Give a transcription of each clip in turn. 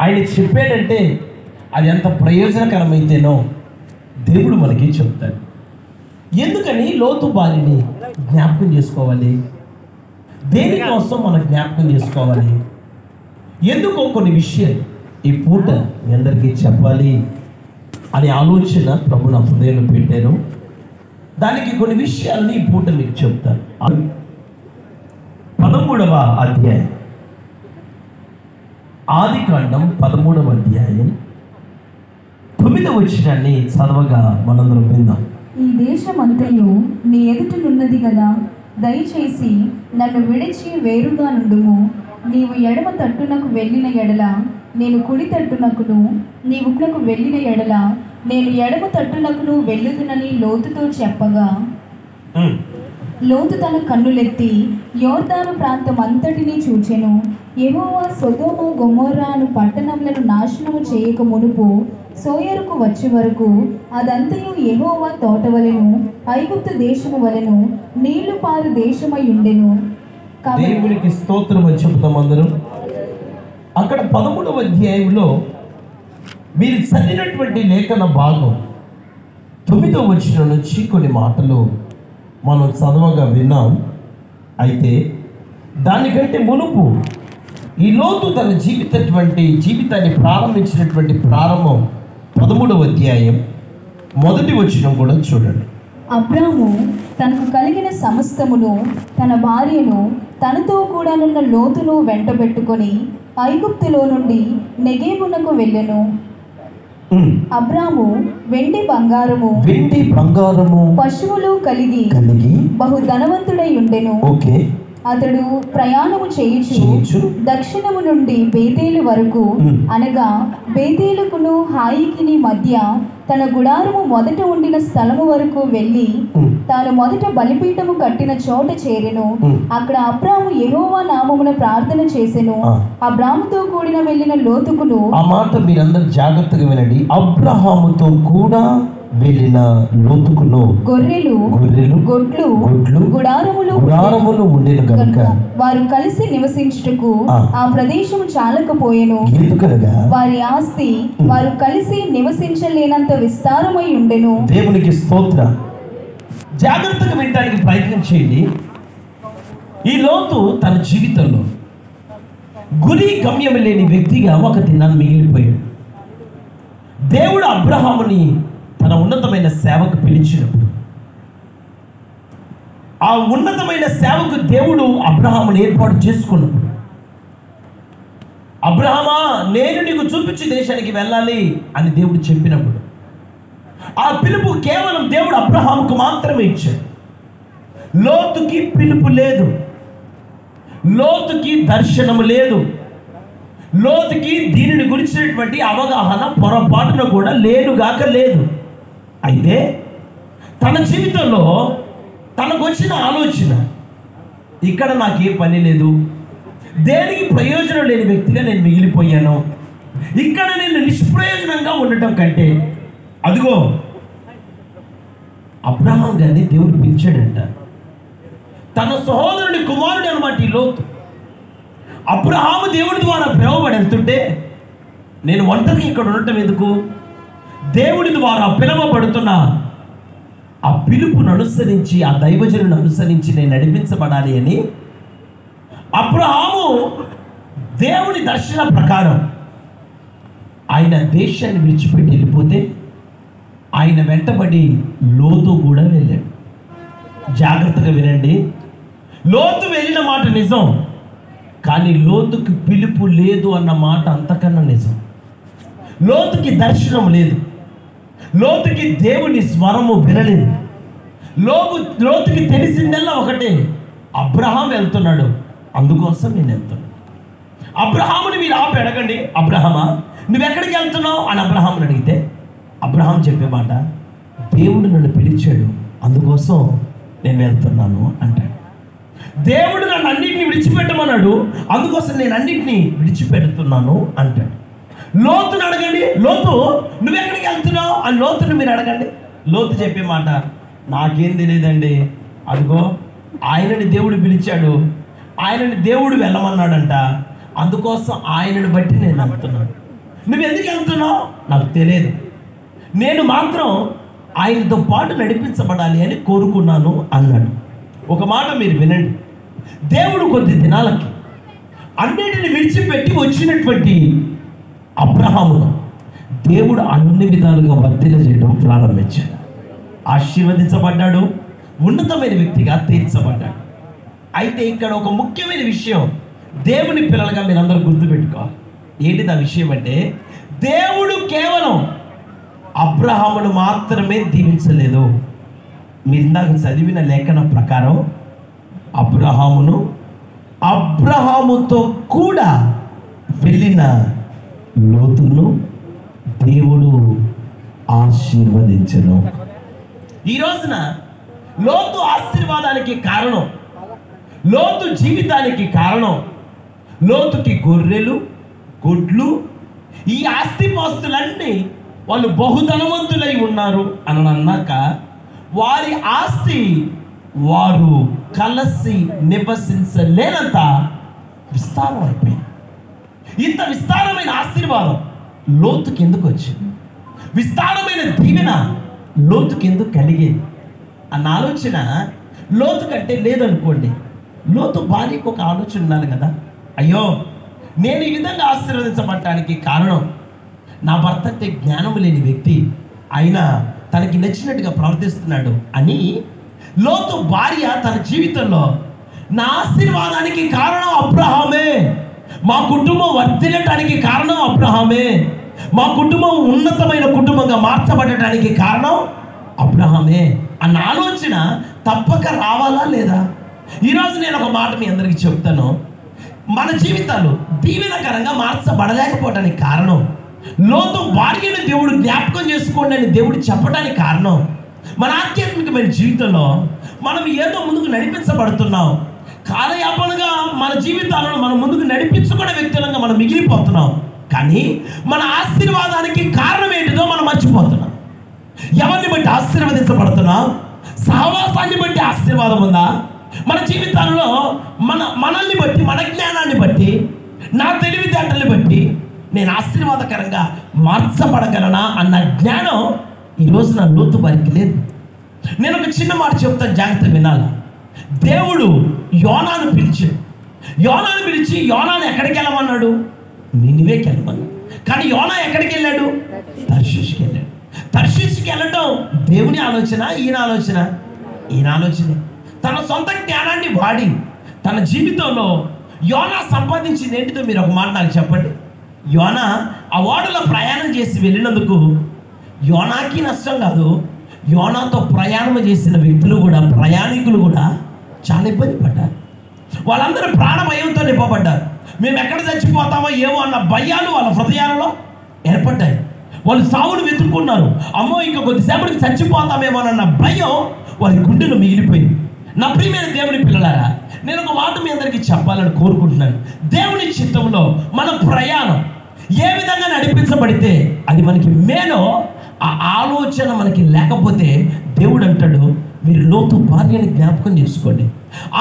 ఆయన చెప్పాడంటే అది ఎంత ప్రయోజనకరమైతేనో దేవుడు మనకి చెప్తాడు. ఎందుకని లోతు భార్యని జ్ఞాపకం చేసుకోవాలి? దేనికోసం మనం జ్ఞాపకం చేసుకోవాలి? ఎందుకో కొన్ని విషయాలు ఈ పూట మీ అందరికీ చెప్పాలి అనే ఆలోచన ప్రభు నా హృదయంలో పెట్టాను. దానికి కొన్ని విషయాలని ఈ పూట మీకు చెప్తాను. 13వ అధ్యాయం, ఆదికాండం 13వ అధ్యాయం 9వ వచనాన్ని చదవగా మనందరం విందాం. ఈ దేశమంతయు నీ ఎదుటనున్నది కదా, దయచేసి నన్ను విడిచి వేరుగా నుండుము. నీవు ఎడమ తట్టునకు వెళ్ళిన ఎడల నేను కుడి తట్టునకును, నీవు కుడికి వెళ్ళిన ఎడల నేను ఎడమ తట్టునకును వెళ్ళుదునని లోతుతో చెప్పగా, లోతు తన కన్నులెత్తి యోర్దాను ప్రాంతం అంతటినీ చూచెను. యెహోవా సొదొమ గొమొర్రా అను పట్టణములను నాశనము చేయక మునుపు సోయరుకు వచ్చే వరకు అదంతయు యెహోవా తోటవలెను, ఐగుప్తు దేశము వలెను, నీళ్లు పారు దేశమై ఉండెను. దేవునికి స్తోత్రం అని చెప్తాం అందరం. అక్కడ 13వ అధ్యాయంలో మీరు చదివినటువంటి లేఖన భాగం 9వ వచనం నుంచి కొన్ని మాటలు మనం చదవగా విన్నాం. అయితే దానికంటే మునుపు ఈ లోతు తన జీవితాన్ని ప్రారంభించినటువంటి ప్రారంభం 13వ అధ్యాయం 1వ వచనం కూడా చూడండి. అబ్రాము తనకు కలిగిన సమస్తమును, తన భార్యను, తనతో కూడానున్న లోతును వెంటబెట్టుకొని ఐగుప్తులో నుండి నెగేబునకు వెళ్ళెను. అబ్రాము వెండి బంగారము పశువులు కలిగి బహు ధనవంతుడై ఉండెను. అతడు ప్రయాణము చేయుచు దక్షిణము నుండి బేతేలు వరకు, అనగా బేతేలుకును హాయికిని మధ్య తన గుడారము మొదట ఉండిన స్థలము వరకు వెళ్ళి తాను మొదట బలిపీఠము కట్టిన చోట చేరెను. అక్కడ అబ్రాము యెహోవా నామమున ప్రార్థన చేసెను. అబ్రాముతో కూడిన వెళ్ళిన లోతుకును, ఆ మాట మీరందరూ జాగ్రత్తగా వినండి. అబ్రహాముతో కూడా వెళ్ళిన లోతుకును గొర్రెలు గొడ్లు గుడారములు ఉండేను గనుక వారు కలిసి నివసించుటకు ఆ ప్రదేశము చాలకపోయెను. ఎందుకనగా వారి ఆస్తి వారు కలిసి నివసించలేనంత విస్తారమై ఉండెను. దేవునికి స్తోత్రం. జాగ్రత్తగా వినడానికి ప్రయత్నం చేయండి. ఈ లోతు తన జీవితంలో గురి గమ్యం లేని వ్యక్తిగా ఒక దినాన్ని మిగిలిపోయాడు. దేవుడు అబ్రహాముని తన ఉన్నతమైన సేవకు పిలిచినప్పుడు, ఆ ఉన్నతమైన సేవకు దేవుడు అబ్రహాముని ఏర్పాటు చేసుకున్నప్పుడు, అబ్రహామా నేను నీకు చూపించే దేశానికి వెళ్ళాలి అని దేవుడు చెప్పినప్పుడు, ఆ పిలుపు కేవలం దేవుడు అబ్రహాముకు మాత్రమే ఇచ్చాడు. లోతుకి పిలుపు లేదు, లోతుకి దర్శనము లేదు, లోతుకి దీనిని గురించినటువంటి అవగాహన పొరపాటున కూడా లేనుగాక లేదు. అయితే తన జీవితంలో తనకు వచ్చిన ఆలోచన, ఇక్కడ నాకేం పని లేదు, దేనికి ప్రయోజనం లేని వ్యక్తిగా నేను మిగిలిపోయాను, ఇక్కడ నేను నిష్ప్రయోజనంగా ఉండటం కంటే, అదిగో అబ్రహాం గారిని దేవుడు పిలిచాడంట. తన సహోదరుని కుమారుడు అనమాట ఈ లోతు. అబ్రహాము దేవుడి ద్వారా పిలువబడి వెళ్తుంటే, నేను ఒంటరికి ఇక్కడ ఉండటం ఎందుకు, దేవుడి ద్వారా పిలువబడుతున్న ఆ పిలుపును అనుసరించి, ఆ దైవజనుని అనుసరించి నేను నడిపించబడాలి అని అబ్రహాము దేవుని దర్శన ప్రకారం ఆయన దేశాన్ని విడిచిపెట్టి వెళ్ళిపోతే ఆయన వెంటబడి లోతు కూడా వెళ్ళాడు. జాగ్రత్తగా వినండి. లోతు వెళ్ళిన మాట నిజం, కానీ లోతుకి పిలుపు లేదు అన్న మాట అంతకన్నా నిజం. లోతుకి దర్శనం లేదు, లోతుకి దేవుని స్వరము వినలేదు. లోతుకి తెలిసిందల్లా ఒకటే, అబ్రహాం వెళ్తున్నాడు, అందుకోసం నేను వెళ్తున్నాను. అబ్రహాముని మీరు ఆపి అడగండి, అబ్రహామా నువ్వెక్కడికి వెళ్తున్నావు అని అబ్రహాముని అడిగితే అబ్రహాం చెప్పే మాట, దేవుడు నన్ను పిలిచాడు, అందుకోసం నేను వెళ్తున్నాను అంటాడు. దేవుడు నన్ను అన్నింటినీ విడిచిపెట్టమన్నాడు, అందుకోసం నేను అన్నింటినీ విడిచిపెడుతున్నాను అంటాడు. లోతుని అడగండి, లోతు నువ్వెక్కడికి వెళ్తున్నావు అని లోతుని మీరు అడగండి. లోతు చెప్పే మాట, నాకేం తెలియదండి, అదిగో ఆయనని దేవుడు పిలిచాడు, ఆయనని దేవుడు వెళ్ళమన్నాడంట, అందుకోసం ఆయనను బట్టి నేను వెళ్తున్నాను. నువ్వు ఎందుకు వెళ్తున్నావు నాకు తెలియదు, నేను మాత్రం ఆయనతో పాటు నడిపించబడాలి అని కోరుకున్నాను అన్నాడు. ఒక మాట మీరు వినండి, దేవుడు కొద్ది దినాలకి అన్నిటిని విడిచిపెట్టి వచ్చినటువంటి అబ్రహామును దేవుడు అన్ని విధాలుగా వర్ధిల్ల చేయడం ప్రారంభించాడు. ఆశీర్వదించబడ్డాడు, ఉన్నతమైన వ్యక్తిగా తీర్చబడ్డాడు. అయితే ఇక్కడ ఒక ముఖ్యమైన విషయం దేవుని పిల్లలుగా మీరందరూ గుర్తుపెట్టుకోవాలి. ఏంటిది ఆ విషయం అంటే, దేవుడు కేవలం అబ్రహామును మాత్రమే దీవించలేదు. మీరు ఇందాక చదివిన లేఖనం ప్రకారం అబ్రహాముతో కూడా వెళ్ళిన లోతును దేవుడు ఆశీర్వదించెను. ఈ రోజున లోతు ఆశీర్వాదానికి కారణం, లోతు జీవితానికి కారణం, లోతుకి గొర్రెలు, గుడ్లు, ఈ ఆస్తిపాస్తులన్నీ వాళ్ళు బహుధనవంతులై ఉన్నారు అని అన్నాక వారి ఆస్తి వారు కలిసి నివసించలేనంత విస్తారం అయిపోయింది. ఇంత విస్తారమైన ఆశీర్వాదం లోతుకి ఎందుకు వచ్చింది? విస్తారమైన దీవెన లోతుకి ఎందుకు కలిగేది అన్న ఆలోచన లోతు కంటే లేదనుకోండి. లోతు భార్యకు ఒక ఆలోచన ఉండాలి కదా, అయ్యో నేను ఈ విధంగా ఆశీర్వదించబడటానికి కారణం నా భర్త అంటే జ్ఞానం లేని వ్యక్తి, అయినా తనకి నచ్చినట్టుగా ప్రవర్తిస్తున్నాడు అని లోతు భార్య తన జీవితంలో నా ఆశీర్వాదానికి కారణం అబ్రహామే, మా కుటుంబం వర్ధిల్లటానికి కారణం అబ్రహామే, మా కుటుంబం ఉన్నతమైన కుటుంబంగా మార్చబడటానికి కారణం అబ్రహామే అన్న ఆలోచన తప్పక రావాలా లేదా? ఈరోజు నేను ఒక మాట మీ అందరికీ చెప్తాను. మన జీవితాలు దీవెనకరంగా మార్చబడలేకపోవడానికి కారణం, లోతు భార్యను దేవుడు జ్ఞాపకం చేసుకోండి అని దేవుడు చెప్పడానికి కారణం, మన ఆధ్యాత్మికమైన జీవితంలో మనం ఏదో ముందుకు నడిపించబడుతున్నాం, కాలయాపనగా మన జీవితాలను మనం ముందుకు నడిపించుకునే వ్యక్తులంగా మనం మిగిలిపోతున్నాం. కానీ మన ఆశీర్వాదానికి కారణం ఏంటిదో మనం మర్చిపోతున్నాం. ఎవరిని బట్టి ఆశీర్వదించబడుతున్నాం? సహవాసాన్ని బట్టి ఆశీర్వాదం ఉందా? మన జీవితాల్లో మనల్ని బట్టి, మన జ్ఞానాన్ని బట్టి, నా తెలివితేటల్ని బట్టి నేను ఆశీర్వాదకరంగా మార్చబడగలనా అన్న జ్ఞానం ఈరోజు నా లోతు వారికి లేదు. నేను ఒక చిన్న మాట చెప్తాను, జాగ్రత్త వినాలా. దేవుడు యోనాను పిలిచి యోనాను ఎక్కడికి వెళ్ళమన్నాడు? నినివేకి వెళ్ళమన్నాడు. కానీ యోనా ఎక్కడికి వెళ్ళాడు? తర్షీషుకి వెళ్ళాడు. తర్షీషుకి వెళ్ళటం దేవుని ఆలోచన, ఈయన ఆలోచనే. తన సొంత జ్ఞానాన్ని వాడి తన జీవితంలో యోనా సంపాదించింది ఏంటిదో మీరు ఒక మాట నాకు చెప్పండి. యోనా ఆ ఓడలో ప్రయాణం చేసి వెళ్ళినందుకు యోనాకి నష్టం కాదు, యోనాతో ప్రయాణం చేసిన వ్యక్తులు కూడా, ప్రయాణికులు కూడా చాలా ఇబ్బంది పడ్డారు. వాళ్ళందరూ ప్రాణ భయంతో నింపబడ్డారు. మేము ఎక్కడ చచ్చిపోతామో ఏమో అన్న భయాలు వాళ్ళ హృదయాలలో ఏర్పడ్డాయి. వాళ్ళు సావును వెతుక్కున్నారు. అమ్మో ఇంకా కొద్దిసేపటికి చచ్చిపోతామేమోనన్న భయం వారి గుండెలో మిగిలిపోయింది. నా ప్రియమైన దేవుని పిల్లలారా, నేను ఒక మాట మీ అందరికీ చెప్పాలని కోరుకుంటున్నాను. దేవుని చిత్తంలో మన ప్రయాణం ఏ విధంగా నడిపించబడితే అది మనకి మేలో, ఆ ఆలోచన మనకి లేకపోతే దేవుడు అంటాడు, మీరు లోతు భార్యని జ్ఞాపకం చేసుకోండి.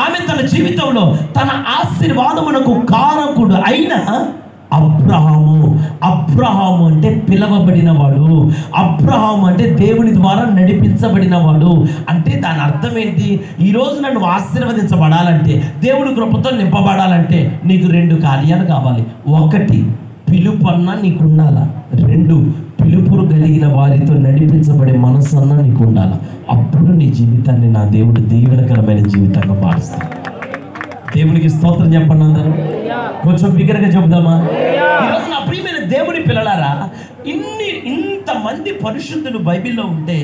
ఆమె తన జీవితంలో తన ఆశీర్వాదమునకు కారకుడు అయిన అబ్రహాము అంటే పిలవబడినవాడు, అబ్రహాము అంటే దేవుని ద్వారా నడిపించబడినవాడు. అంటే దాని అర్థం ఏంటి? ఈరోజు నన్ను ఆశీర్వదించబడాలంటే, దేవుడి కృపతో నింపబడాలంటే నీకు 2 కార్యాలు కావాలి. 1 పిలుపు అన్నా నీకు ఉండాలా, 2 పిలుపురు కలిగిన వారితో నడిపించబడే మనసు అన్నా నీకు ఉండాలా. అప్పుడు నీ జీవితాన్ని నా దేవుడు దీవెనకరమైన జీవితంగా మారుస్తాడు. దేవునికి స్తోత్రం చెప్పండి అందరూ. కొంచెం బిగ్గరగా చెబుదామా? ఈరోజు నా ప్రియమైన దేవుని పిల్లలారా, ఇంతమంది పరిశుద్ధులు బైబిల్లో ఉంటే,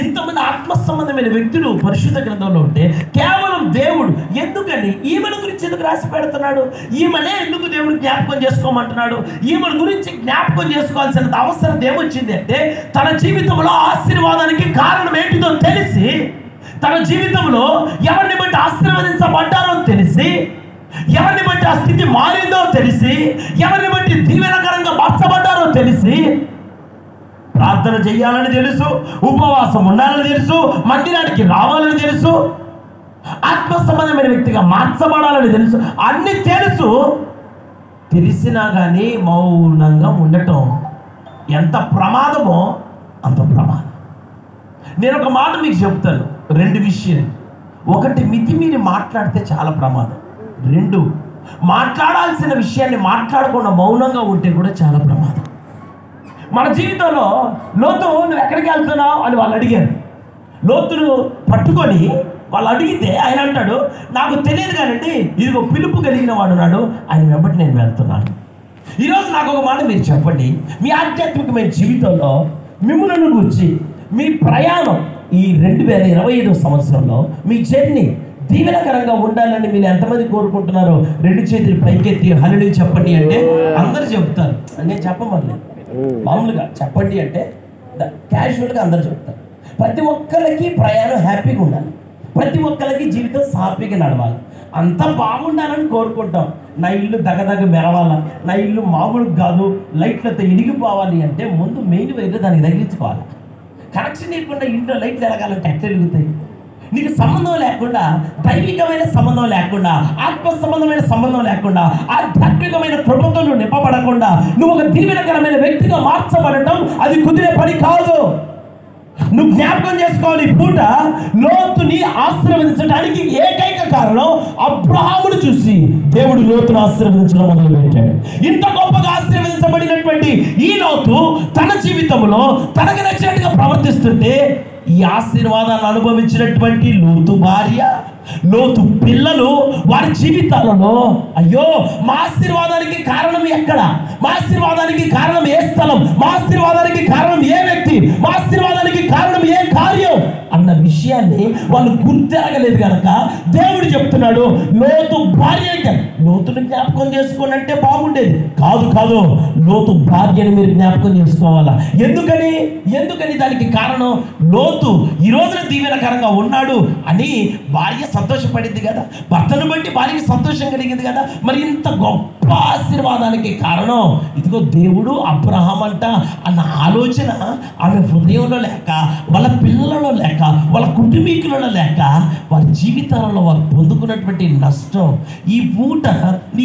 ఇంతమంది ఆత్మ సంబంధమైన వ్యక్తులు పరిశుద్ధ గ్రంథంలో ఉంటే, కేవలం దేవుడు ఎందుకని ఈమెను గురించి ఎందుకు రాసి పెడుతున్నాడు? ఈమెనే ఎందుకు దేవుడు జ్ఞాపకం చేసుకోమంటున్నాడు? ఈమెను గురించి జ్ఞాపకం చేసుకోవాల్సిన అవసరం ఏమొచ్చింది అంటే, తన జీవితంలో ఆశీర్వాదానికి కారణం ఏంటిదో తెలిసి, తన జీవితంలో ఎవరిని బట్టి ఆశీర్వదించబడ్డారో తెలిసి, ఎవరిని బట్టి ఆ స్థితి మారిందో తెలిసి, ఎవరిని బట్టి దీవెనకరంగా మార్చబడ్డారో తెలిసి, ప్రార్థన చేయాలని తెలుసు, ఉపవాసం ఉండాలని తెలుసు, మందిరానికి రావాలని తెలుసు, ఆత్మ సంబంధమైన వ్యక్తిగా మార్చబడాలని తెలుసు, అన్ని తెలుసు. తెలిసినా కానీ మౌనంగా ఉండటం ఎంత ప్రమాదమో అంత ప్రమాదం. నేను ఒక మాట మీకు చెప్తాను, 2 విషయాలు. 1, మితిమీరి మాట్లాడితే చాలా ప్రమాదం. 2, మాట్లాడాల్సిన విషయాన్ని మాట్లాడకుండా మౌనంగా ఉంటే కూడా చాలా ప్రమాదం. మన జీవితంలో లోతు నువ్వు ఎక్కడికి వెళ్తున్నావు అని వాళ్ళు అడిగారు. లోతును పట్టుకొని వాళ్ళు అడిగితే ఆయన అంటాడు, నాకు తెలియదు కానండి, ఇదిగో పిలుపు కలిగిన వాడు ఉన్నాడు, ఆయన వెంబడి నేను వెళ్తున్నాను. ఈరోజు నాకు ఒక మాట మీరు చెప్పండి, మీ ఆధ్యాత్మికమైన జీవితంలో మిమ్మల్ని గురించి మీ ప్రయాణం ఈ 2025 సంవత్సరంలో మీ జర్నీ దీవెనకరంగా ఉండాలని మీరు ఎంతమంది కోరుకుంటున్నారో 2 చేతులు పైకెత్తి హల్లెలూయా చెప్పండి అంటే అందరు చెప్తారు. నేను చెప్పమని మామూలుగా చెప్పండి అంటే క్యాజువల్గా అందరు చెప్తారు. ప్రతి ఒక్కరికి ప్రయాణం హ్యాపీగా ఉండాలి, ప్రతి ఒక్కరికి జీవితం సాఫీగా నడవాలి, అంతా బాగుండాలని కోరుకుంటాం. నా ఇల్లు దగదగ మెరవాలా, నా ఇల్లు మామూలు కాదు లైట్లతో ఇడిగిపోవాలి అంటే ముందు మెయిన్ వైర్గా దానికి తగిలించుకోవాలి. కనెక్షన్ లేకుండా ఇంట్లో లైట్లు ఎలగాలంటే ఎట్లా వెలుగుతాయి? నీకు సంబంధం లేకుండా, దైవికమైన సంబంధం లేకుండా, ఆత్మ సంబంధమైన సంబంధం లేకుండా, ఆధ్యాత్మికమైన కృపతో నువ్వు నింపబడకుండా నువ్వు ఒక దీవెనకరమైన వ్యక్తిగా మార్చబడటం అది కుదిరే పని కాదు. నువ్వు జ్ఞాపకం చేసుకోవాలి, ఈ పూట లోతుని ఆశీర్వదించడానికి ఏకైక కారణం అబ్రహామును చూసి దేవుడు లోతును ఆశీర్వదించడం మొదలుపెట్టాడు. ఇంత గొప్పగా ఆశీర్వదించబడినటువంటి ఈ లోతు తన జీవితంలో తనకు నచ్చినట్టుగా ప్రవర్తిస్తుంటే ఈ ఆశీర్వాదాన్ని అనుభవించినటువంటి లోతు భార్య, లోతు పిల్లలు వారి జీవితాలలో అయ్యో మా ఆశీర్వాదానికి కారణం ఎక్కడ, మా ఆశీర్వాదానికి కారణం ఏ స్థలం, మా ఆశీర్వాదానికి కారణం ఏ వ్యక్తి, మా ఆశీర్వాదానికి కారణం ఏ కార్యం అన్న విషయాన్ని వాళ్ళు గుర్తెరగలేదు కనుక దేవుడు చెప్తున్నాడు లోతు భార్య అంటే లోతుని జ్ఞాపకం చేసుకోండి అంటే బాగుండేది కాదు. కాదు, లోతు భార్యని మీరు జ్ఞాపకం చేసుకోవాలా. ఎందుకని దానికి కారణం లోతు ఈ రోజున దీవెనకరంగా ఉన్నాడు అని భార్య సంతోషపడింది కదా, భర్తను బట్టి భార్యకి సంతోషం కలిగింది కదా. మరి ఇంత గొప్ప ఆశీర్వాదానికి కారణం ఇదిగో దేవుడు అబ్రహాం అంట అన్న ఆలోచన ఆమె హృదయంలో లేక, వాళ్ళ పిల్లలలో లేక, వాళ్ళ కుటుంబీకులలో లేక, వారి జీవితాలలో వారు పొందుకున్నటువంటి నష్టం. ఈ పూట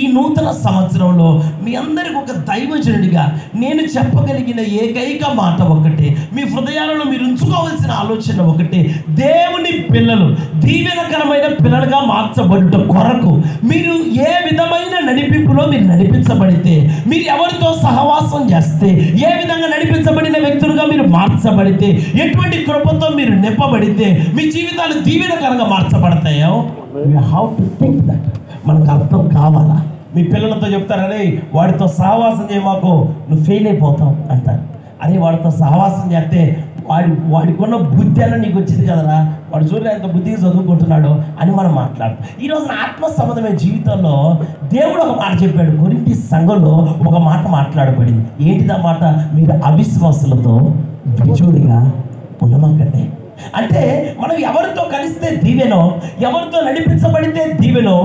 ఈ నూతన సంవత్సరంలో మీ అందరికి ఒక దైవజనుడిగా నేను చెప్పగలిగిన ఏకైక మాట ఒకటే, మీ హృదయాలలో మీరు ఉంచుకోవాల్సిన ఆలోచన ఒకటే, దేవుని పిల్లలు దీవెనకరమైన పిల్లలుగా మార్చబడుట కొరకు మీరు ఏ విధమైన నడిపింపులో మీరు నడిపించబడితే, మీరు ఎవరితో సహవాసం చేస్తే, ఏ విధంగా నడిపించబడిన వ్యక్తులుగా మీరు మార్చబడితే, ఎటువంటి కృపతో మీరు నింపబడితే మీ జీవితాలు దీవెనకరంగా మార్చబడతాయో you have to think that. మనకు అర్థం కావాలా. మీ పిల్లలతో చెప్తారు, అరే వాడితో సహవాసం చేయమాకు నువ్వు ఫెయిల్ అయిపోతావు అంటారు. అరే వాడితో సహవాసం చేస్తే వాడికున్న బుద్ధి అన్న నీకు వచ్చింది కదరా, వాడు చూడలే ఎంత బుద్ధిగా చదువుకుంటున్నాడు అని మనం మాట్లాడతాం. ఈరోజు ఆత్మ సంబంధమైన జీవితంలో దేవుడు ఒక మాట చెప్పాడు. కొరింథీ సంఘంలో ఒక మాట మాట్లాడబడింది. ఏంటిదా మాట? మీరు అవిశ్వాసులతో విజుడిగా ఉండమాకండి. అంటే మనం ఎవరితో కలిస్తే దీవెనో, ఎవరితో నడిపించబడితే దీవెనో,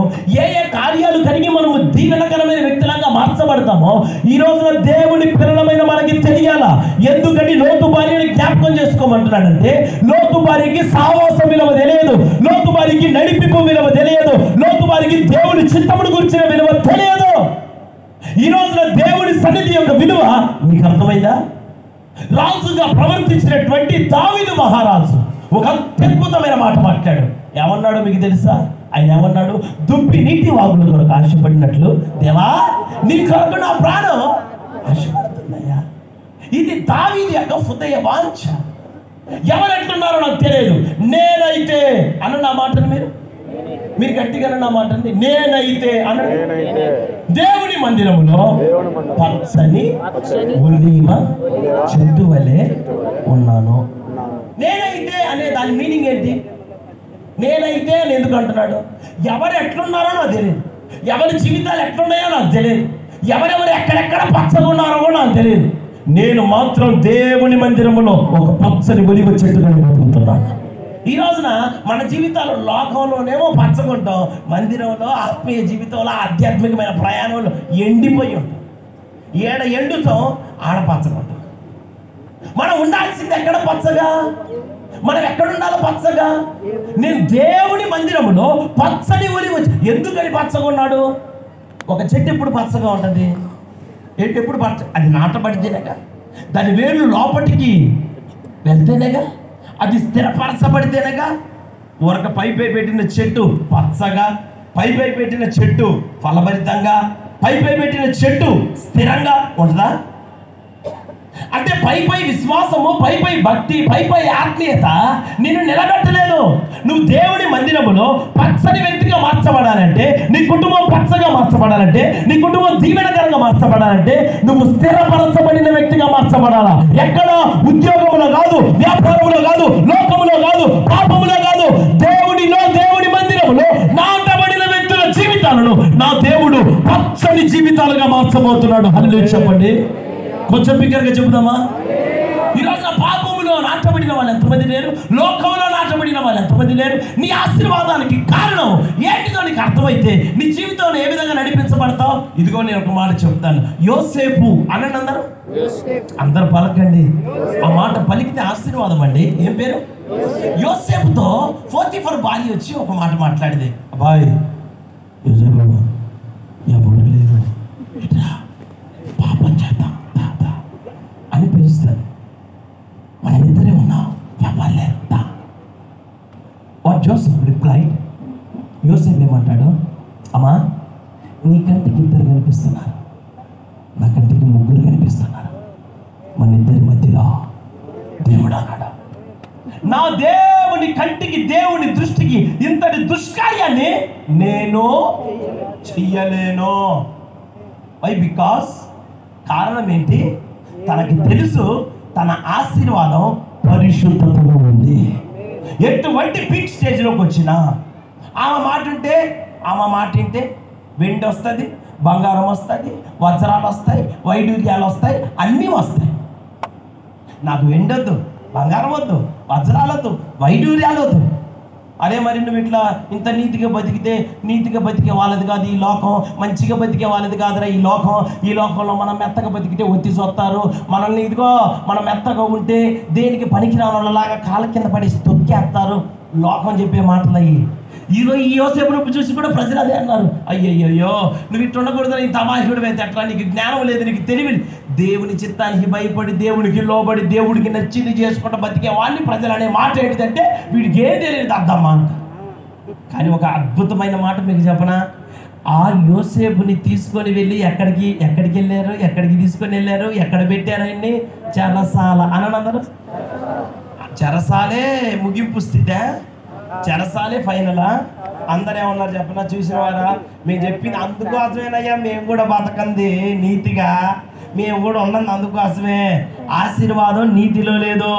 ఏ కార్యాలు కలిగి మనము దీవెనకరమైన వ్యక్తులంగా మార్చబడతామో ఈ రోజున దేవుని పిల్లలమైన మనకి తెలియాలా. ఎందుకని లోతు భార్యని జ్ఞాపకం చేసుకోమంటున్నాడంటే, లోతు భార్యకి సహవాసం విలువ తెలియదు, లోతు భార్యకి నడిపింపు విలువ తెలియదు, లోతు భార్యకి దేవుని చిత్తమును గురించిన విలువ తెలియదు. ఈ రోజున దేవుని సన్నిధి యొక్క విలువ మీకు అర్థమైందా? రాజుగా ప్రవర్తించినటువంటి దావీదు మహారాజు ఒక అత్యద్భుతమైన మాట మాట్లాడు. ఏమన్నాడు మీకు తెలుసా? ఆయన ఏమన్నాడు? దుప్పి నీటి వాగుల కొరకు ఆశపడినట్లు దేవా నీ కొరకు నా ప్రాణం ఆశపడుతుందయ్యా. ఇది దావీదు యొక్క హృదయ వాంఛ. ఎవరెట్లున్నారో నాకు తెలియదు. నేనైతే అన్న నా మాటను మీరు గట్టిగా నా మాటని నేనైతే అనండి. దేవుని మందిరములో పచ్చని ఒలీవ చెట్టు వలె ఉన్నాను. నేనైతే అనే దాని మీనింగ్ ఏంటి? నేనైతే అని ఎందుకు అంటున్నాడు? ఎవరు ఎట్లున్నారో నాకు తెలియదు, ఎవరి జీవితాలు ఎట్లున్నాయో నాకు తెలియదు, ఎవరెవరు ఎక్కడెక్కడ పచ్చగా ఉన్నారో నాకు తెలియదు. నేను మాత్రం దేవుని మందిరములో ఒక పచ్చని ఒలీవ చెట్టు నుండి బతుకుతున్నాను. ఈ రోజున మన జీవితాలు లోకంలోనేమో పచ్చగుంటాం, మందిరంలో ఆత్మీయ జీవితంలో ఆధ్యాత్మికమైన ప్రయాణంలో ఎండిపోయి ఉంటాం. ఏడ ఎండుతాం ఆడ పచ్చగుంటాం. మనం ఉండాల్సింది ఎక్కడ పచ్చగా? మనం ఎక్కడ ఉండాలో పచ్చగా? నేను దేవుని మందిరములో పచ్చని ఒలివ. ఎందుకని పచ్చగా ఉన్నాడు? ఒక చెట్టు ఎప్పుడు పచ్చగా ఉంటుంది? ఎప్పుడు పచ్చ, అది నాటబడితేనేగా, దాని వేళ్ళు లోపలికి వెళ్తేనేగా, అది స్థిరపరచబడితేనేగా. ఊరక పై పెట్టిన చెట్టు పచ్చగా, పై పెట్టిన చెట్టు ఫలభరితంగా, పై పెట్టిన చెట్టు స్థిరంగా ఉంటుందా? అంటే పై విశ్వాసము, పై భక్తి, పై ఆత్మీయత నిన్ను నిలబెట్టలేదు. నువ్వు దేవుని మందిరములో పచ్చని వ్యక్తిగా మార్చబడాలంటే, నీ కుటుంబం పచ్చగా మార్చబడాలంటే, నీ కుటుంబం దీవెనకరంగా మార్చబడాలంటే నువ్వు స్థిరపరచబడిన వ్యక్తిగా మార్చబడాలా. ఎక్కడ? ఉద్యోగంలో కాదు, వ్యాపారంలో కాదు, లోకములో కాదు, పాపములో కాదు, దేవుడిలో, దేవుని మందిరములో నాటబడిన వ్యక్తుల జీవితాలను నా దేవుడు పచ్చని జీవితాలుగా మార్చబోతున్నాడు. హల్లెలూయా చెప్పండి. కొంచెం బిగ్గరగా చెబుదామా? ఈరోజు పాపములో నాటబడిన వాళ్ళు ఎంతమంది లేరు? లోకంలో నాటబడిన వాళ్ళు ఎంతమంది లేరు? నీ ఆశీర్వాదానికి కారణం ఏంటిదో నీకు అర్థమైతే నీ జీవితంలో ఏ విధంగా నడిపించబడతావు? ఇదిగో నేను ఒక మాట చెప్తాను. యోసేపు అనండి అందరూ, అందరు పలకండి. ఆ మాట పలికితే ఆశీర్వాదం అండి. ఏం పేరు? యోసేపుతో పోతీఫర్ భార్య వచ్చి ఒక మాట మాట్లాడింది. అబ్బాయి యోసేపు ఎవరు లేరు, పాపం చేద్దాం అని పిలుస్తారు. మనం ఇద్దరే ఉన్నాం, ఎవరు లేరు. What Joseph replied? యోసేపు ఏమంటాడు? అమ్మా, నీ కంటికి ఇద్దరు కనిపిస్తున్నారు, నా కంటికి ముగ్గురు కనిపిస్తున్నారు, మన ఇద్దరి మధ్యలో దేవుడు అన్నాడు. నా దేవుని కంటికి, దేవుని దృష్టికి ఇంతటి దుష్కార్యాన్ని నేను చెయ్యలేను. వై? బికాస్ కారణం ఏంటి? తనకి తెలుసు తన ఆశీర్వాదం పరిశుద్ధతలో ఉంది. ఎటువంటి పీక్ స్టేజ్లోకి వచ్చినా ఆమె మాట వింటే వెండి వస్తుంది, బంగారం వస్తుంది, వజ్రాలు వస్తాయి, వైడూర్యాలు వస్తాయి, అన్నీ వస్తాయి. నాకు వెండి వద్దు, బంగారం వద్దు, వజ్రాలు వద్దు, వైడూర్యాలు వద్దు. అరే మరి నువ్వు ఇట్లా ఇంత నీతిగా బతికే వాళ్ళది కాదు ఈ లోకం, మంచిగా బతికే వాళ్ళది కాదురా ఈ లోకం. ఈ లోకంలో మనం మెత్తగా బతికితే ఒత్తి చూస్తారు మనల్ని. ఇదిగో మనం మెత్తగా ఉంటే దేనికి పనికిరాని వాళ్ళలాగా కాళ్ళ కింద పడేసి తొక్కేస్తారు. లోకం చెప్పే మాటలు అయ్యి. ఈరోజు ఈ యోసేపును చూసి కూడా ప్రజలు అదే అన్నారు. అయ్యయ్యో, నువ్వు ఇట్లా ఉండకూడదు, నీ తమాషుడు అయితే ఎట్లా, నీకు జ్ఞానం లేదు, నీకు తెలివి. దేవుని చిత్తానికి భయపడి, దేవునికి లోబడి, దేవుడికి నచ్చింది చేసుకుంటూ బతికే వాళ్ళని ప్రజలు అనే మాట ఏంటిదంటే వీడికి ఏం తెలియదు అర్థమ్మా అంట. కానీ ఒక అద్భుతమైన మాట మీకు చెప్పనా? ఆ యోసేపుని తీసుకొని వెళ్ళి ఎక్కడికి వెళ్ళారు, ఎక్కడికి తీసుకొని వెళ్ళారు, ఎక్కడ పెట్టారు ఆయన్ని? చెరసాల అనందరూ. చెరసాలే ముగింపు స్థితే, చెరసాలే ఫైనలా? అందరు ఏమన్నారు చెప్పనా? చూసిన వారా? మేము చెప్పింది అందుకోసమేనయ్యా మేము కూడా బతకంది నీతిగా, మేము కూడా ఉన్నది అందుకోసమే. ఆశీర్వాదం నీతిలో లేదు,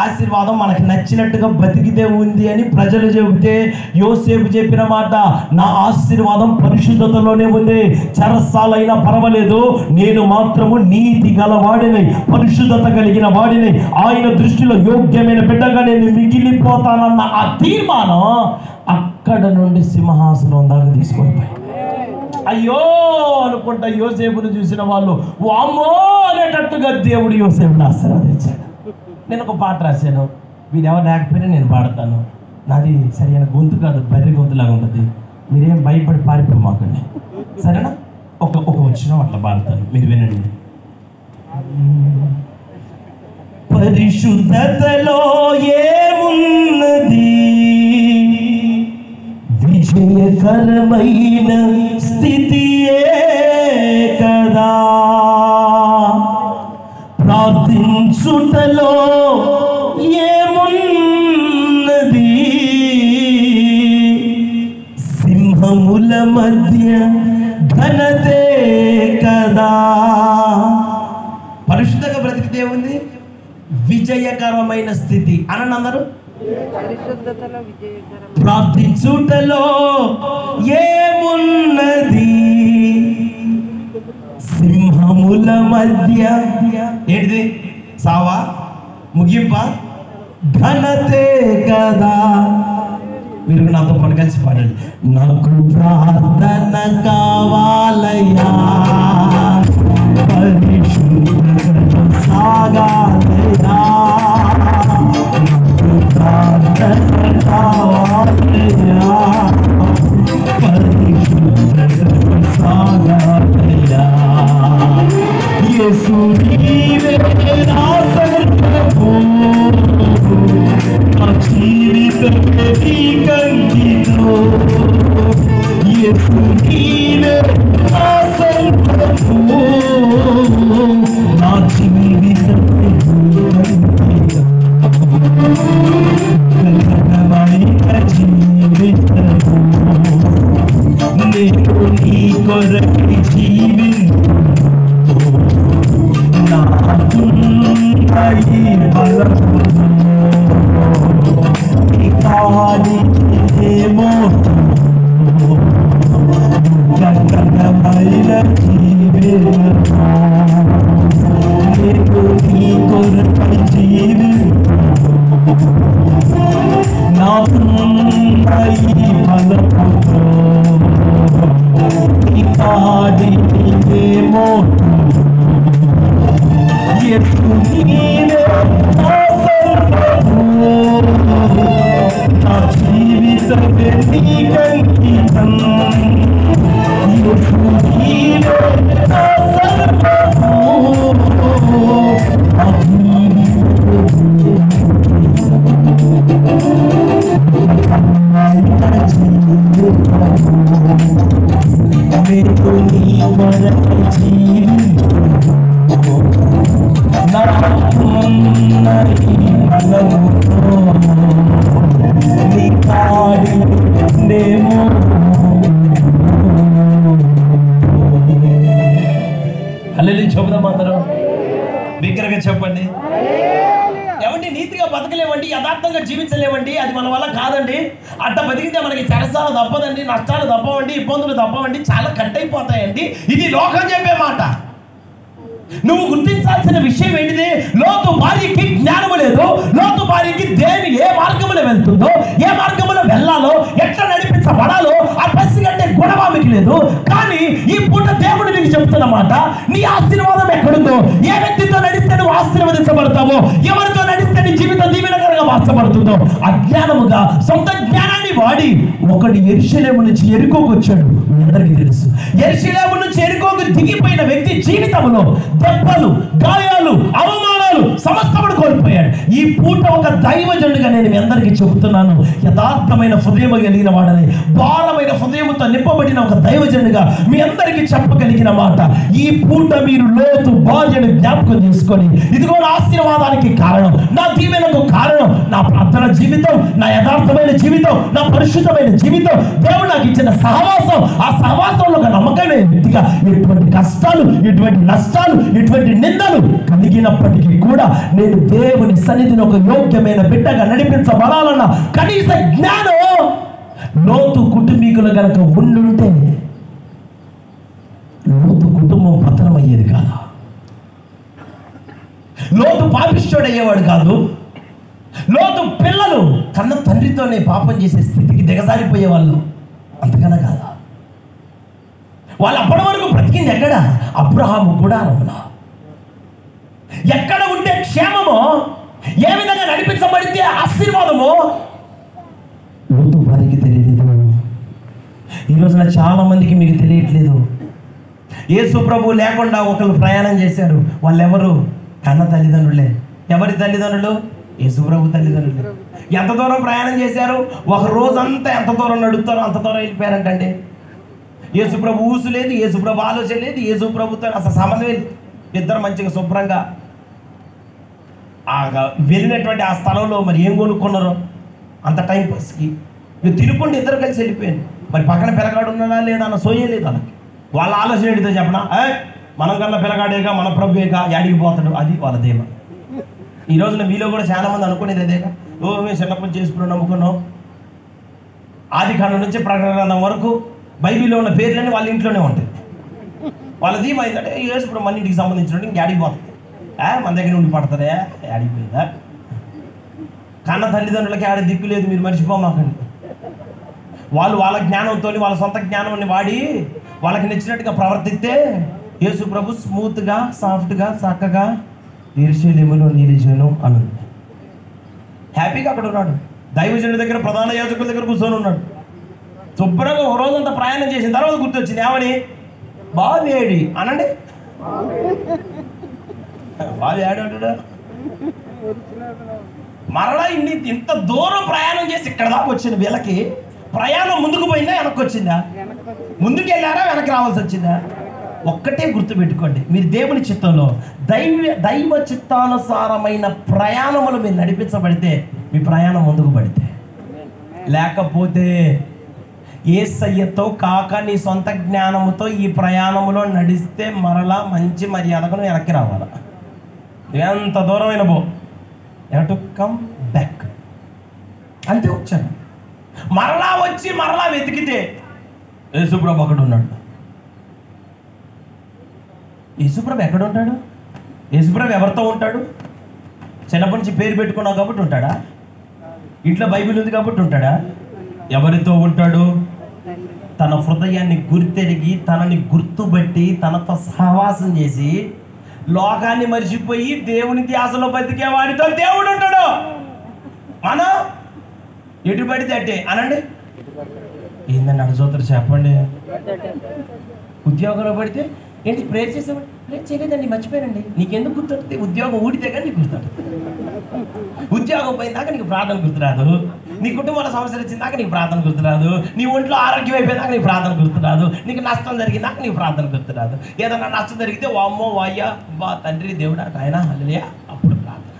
ఆశీర్వాదం మనకు నచ్చినట్టుగా బతికితే ఉంది అని ప్రజలు చెబితే యోసేపు చెప్పిన మాట, నా ఆశీర్వాదం పరిశుద్ధతలోనే ఉంది. చెరసాలైనా పర్వాలేదు, నేను మాత్రము నీతి గలవాడిని, పరిశుద్ధత కలిగిన వాడిని, ఆయన దృష్టిలో యోగ్యమైన బిడ్డగా నేను మిగిలిపోతానన్న ఆ తీర్మానం అక్కడ నుండి సింహాసనం దాకా తీసుకొని పోయి అయ్యో అనుకుంటా యోసేపును చూసిన వాళ్ళు వామ్మో అనేటట్టుగా దేవుడు యోసేపుని ఆశీర్వదించాడు. నేను ఒక పాట రాశాను, మీరు ఎవరు లేకపోయినా నేను పాడతాను. నాది సరైన గొంతు కాదు, బర్రె గొంతులాగా ఉంటుంది. మీరేం భయపడి పారిపోమాకండి, సరేనా? ఒక వచ్చిన అట్లా పాడతాను, మీరు వినండి. పరిశుద్ధతలో ఏమున్నది, విజయకరమైన స్థితియే కదా, ప్రార్థించుటలో ఏమున్నది, సింహముల మధ్య ఘనతే కదా. పరిశుద్ధంగా బ్రతికితే ఉంది విజయకరమైన స్థితి అనండి అందరూ. ప్రార్థించుటలో ఏమున్నది, సింహముల మధ్య ఏంటిది? సావా, ముగింప, ఘనతే కదా. మీరు నాతో పాటు కలిసి పాడండి. నాకు ప్రార్థన కావాలయ్యా, పరిశుద్ధత సాగాలయ్యా, ప్రార్థన కావాలయ్యా, పరిశుద్ధత సాగాలయ్యా. నీవే నా సర్వము, నా జీవితం జీవితము నేను నీ కొరకి జీవించు నాకున్నయి బలము కానికేమో గగనమైన జీవితము నేను నీ కొరకి జీవించు నాకున్నయి బలము కానికేమో నా జీవితమే నీకంకితం నీవే నా సర్వము నా జీవితము నీ కొరకు జీవించు నాకున్నది బలముతో నీ కాడినేమో. హల్లెలూయా చెబుదాం అందరం బిగ్గరగా చెప్పండి. ఏమండి నీతిగా బతకలేవండి, యథార్థంగా జీవించలేవండి, అది మన వల్ల కాదండి. అట్ట బతికితే మనకి చెరసాల తప్పదండి, నష్టాలు తప్పవండి, ఇబ్బందులు తప్పవండి, చాలా కట్ అయిపోతాయండి. ఇది లోకం చెప్పే మాట. నువ్వు గుర్తించాల్సిన విషయం ఏంటిది? లోతు భార్యకి జ్ఞానము లేదు. లోతు భార్యకి దేని ఏ మార్గములో వెళ్తుందో, ఏ మార్గములో వెళ్ళాలో, ఎట్లా నడిపించబడాలో ఆ పసిగట్టే గుణవామికి లేదు. కానీ ఈ పూట దేవుడు నీకు చెప్తున్నమాట, నీ ఆశీర్వాదం ఎక్కడుందో, ఏ వ్యక్తితో నడిస్తే నువ్వు ఆశీర్వదించబడతావో, ఎవరితో నడిస్తే నీ జీవితం దీవెనకరంగా మార్చబడుతుందో, అజ్ఞానముగా సొంత జ్ఞానాన్ని వాడి ఒకడు యెరూషలేము నుంచి యెరికోకు వచ్చాడు. మీ అందరికీ తెలుసు. యెరూషలేము నుంచి యెరికోకు దిగిపోయిన వ్యక్తి జీవితంలో దెబ్బలు, గాయాలు, అవమానాలు సమస్తముడు కోల్పోయాడు. ఈ పూట ఒక దైవజనుడిగా నేను మీ అందరికీ చెబుతున్నాను, యథార్థమైన హృదయం కలిగిన వాడని, భారమైన హృదయంతో నింపబడిన ఒక దైవజనుడిగా మీ అందరికీ చెప్పగలిగిన మాట, ఈ పూట మీరు లోతు భార్యను జ్ఞాపకం చేసుకొని, ఇదిగో నా ఆశీర్వాదానికి కారణం, నా దీవెనకు కారణం నా ప్రార్థన జీవితం, నా యథార్థమైన జీవితం, నా పరిశుద్ధమైన జీవితం, దేవుడు నాకు ఇచ్చిన సహవాసం, ఆ సహవాసంలో ఒక నమ్మకమైన వ్యక్తిగా ఎటువంటి కష్టాలు, ఎటువంటి నష్టాలు, ఎటువంటి నిందలు కలిగినప్పటికీ కూడా నేను దేవుని సన్నిధిని ఒక యోగ్యమైన బిడ్డగా నడిపించబడాలన్న కనీస జ్ఞానం లోతు కుటుంబీకులు గనక ఉండుంటే లోతు కుటుంబం పతనం అయ్యేది కాదు. లోతు పాపిష్ఠుడు అయ్యేవాడు కాదు. లోతు పిల్లలు కన్న తండ్రితోనే పాపం చేసే స్థితికి దిగజారిపోయే వాళ్ళు అంతకన్నా కాదు. వాళ్ళు అప్పటి వరకు బ్రతికింది ఎక్కడ? అబ్రహాము గుడారంలో. ఎక్కడ ఉంటే క్షేమమో, ఏ విధంగా నడిపించబడితే ఆశీర్వాదమో లోతు వారికి తెలియలేదు. ఈ రోజున చాలా మందికి మీకు తెలియట్లేదు. యేసు ప్రభు లేకుండా ఒకళ్ళు ప్రయాణం చేశారు. వాళ్ళు ఎవరు? కన్న తల్లిదండ్రులే. ఎవరి తల్లిదండ్రులు? యేసు ప్రభు తల్లిదండ్రులు. ఎంత దూరం ప్రయాణం చేశారు? ఒక రోజంతా ఎంత దూరం నడుస్తారో అంత దూరం వెళ్ళిపోయారంటండి. యేసు ప్రభు ఊసు లేదు, యేసు ప్రభు ఆలోచన లేదు, యేసు ప్రభుతో అసలు సంబంధం లేదు. ఇద్దరు మంచిగా శుభ్రంగా వెళ్ళినటువంటి ఆ స్థలంలో మరి ఏం కొనుక్కున్నారో అంత టైం పాస్కి మీరు తిరుక్కుంటే ఇద్దరు కలిసి వెళ్ళిపోయాను. మరి పక్కన పిల్లగాడు ఉన్నాడా లేదా అన్న సోయే లేదు వాళ్ళకి. వాళ్ళ ఆలోచన ఏంటిదో చెప్పనా? మనం కన్నా పిల్లగాడేగా, మన ప్రభువేగా, యాడికి పోతాడు, అది వాళ్ళ ధీమ. ఈ రోజున మీలో కూడా చాలా మంది అనుకునేది అదేగా. మేము చిన్నప్పటి చేసుకున్నాం, నమ్ముకున్నాం. ఆది కాండం నుంచి ప్రకటన గ్రంథం వరకు బైబిల్లో ఉన్న పేర్లన్నీ వాళ్ళ ఇంట్లోనే ఉంటాయి. వాళ్ళ ధీమ ఏంటంటే యేసు ప్రభు మన ఇంటికి సంబంధించినట్టు ఇంక యాడికి పోతుంది, మన దగ్గర ఉండి పడతారే, యాడిపోయిందా? కన్న తల్లిదండ్రులకి ఆడ దిక్కు లేదు, మీరు మర్చిపోమాకండి. వాళ్ళు వాళ్ళ జ్ఞానంతో, వాళ్ళ సొంత జ్ఞానాన్ని వాడి వాళ్ళకి నచ్చినట్టుగా ప్రవర్తిస్తే యేసు ప్రభు స్మూత్గా, సాఫ్ట్గా, చక్కగా యెరూషలేములో నిలిచెను అను. హ్యాపీగా అక్కడ ఉన్నాడు. దైవజనుడి దగ్గర, ప్రధాన యాజకుల దగ్గర కూర్చొని ఉన్నాడు. శుభ్రంగా ఒక రోజంతా ప్రయాణం చేసిన తర్వాత గుర్తొచ్చింది ఏమని? బావి ఏడి అనండి. బావి ఏడు అంటాడు. మరలా ఇంత దూరం ప్రయాణం చేసి ఇక్కడ దాకా వచ్చిన వీళ్ళకి ప్రయాణం ముందుకు పోయిందా వెనక్కి వచ్చిందా? ముందుకు వెళ్ళారా, వెనక్కి రావాల్సి వచ్చిందా? ఒక్కటే గుర్తుపెట్టుకోండి, మీరు దేవుని చిత్తంలో దైవ చిత్తానుసారమైన ప్రయాణములు మీరు నడిపించబడితే మీ ప్రయాణం ముందుకు పడితే, లేకపోతే యేసయ్యతో కాక నీ సొంత జ్ఞానముతో ఈ ప్రయాణంలో నడిస్తే మరలా మంచి మర్యాదకు వెనక్కి రావాలా. ఎంత దూరమైన పో, టు కమ్ బ్యాక్ అంతే. వచ్చాను మరలా వచ్చి మరలా వెతికితే యేసుప్రభు అక్కడ ఉన్నాడు. యేసుప్రభు ఎక్కడ ఉంటాడు? యేసుప్రభు ఎవరితో ఉంటాడు? చిన్నప్పటి నుంచి పేరు పెట్టుకున్నావు కాబట్టి ఉంటాడా? ఇంట్లో బైబిల్ ఉంది కాబట్టి ఉంటాడా? ఎవరితో ఉంటాడు? తన హృదయాన్ని గుర్తెరిగి తనని గుర్తుబట్టి తనతో సహవాసం చేసి లోకాన్ని మర్చిపోయి దేవుని ధ్యాసలో బతికే వాడితో దేవుడు ఉంటాడు. మనం ఎటు పడితే అట్టే అనండి. ఏందండి అడుగుతారు చెప్పండి. ఉద్యోగంలో పడితే ఏంటి ప్రేయర్ చేసేవాడు? ప్రేయర్ చేయలేదండి, మర్చిపోయానండి. నీకెందుకు గుర్తుంది? ఉద్యోగం ఊడితే కానీ నీకు గుర్తుంది. ఉద్యోగం పోయిందాక నీకు ప్రార్థన గుర్తురాదు. నీ కుటుంబంలో సమస్యలు వచ్చిందాక నీకు ప్రార్థన గుర్తురాదు. నీ ఒంట్లో ఆరోగ్యం అయిపోయిందాక నీకు ప్రార్థన గుర్తురాదు. నీకు నష్టం జరిగిందాక నీకు ప్రార్థన గుర్తురాదు. ఏదన్నా నష్టం జరిగితే వామ్మో వాయ్యా బా తండ్రి దేవుడా నాయనా హల్లెలూయా అప్పుడు ప్రార్థన.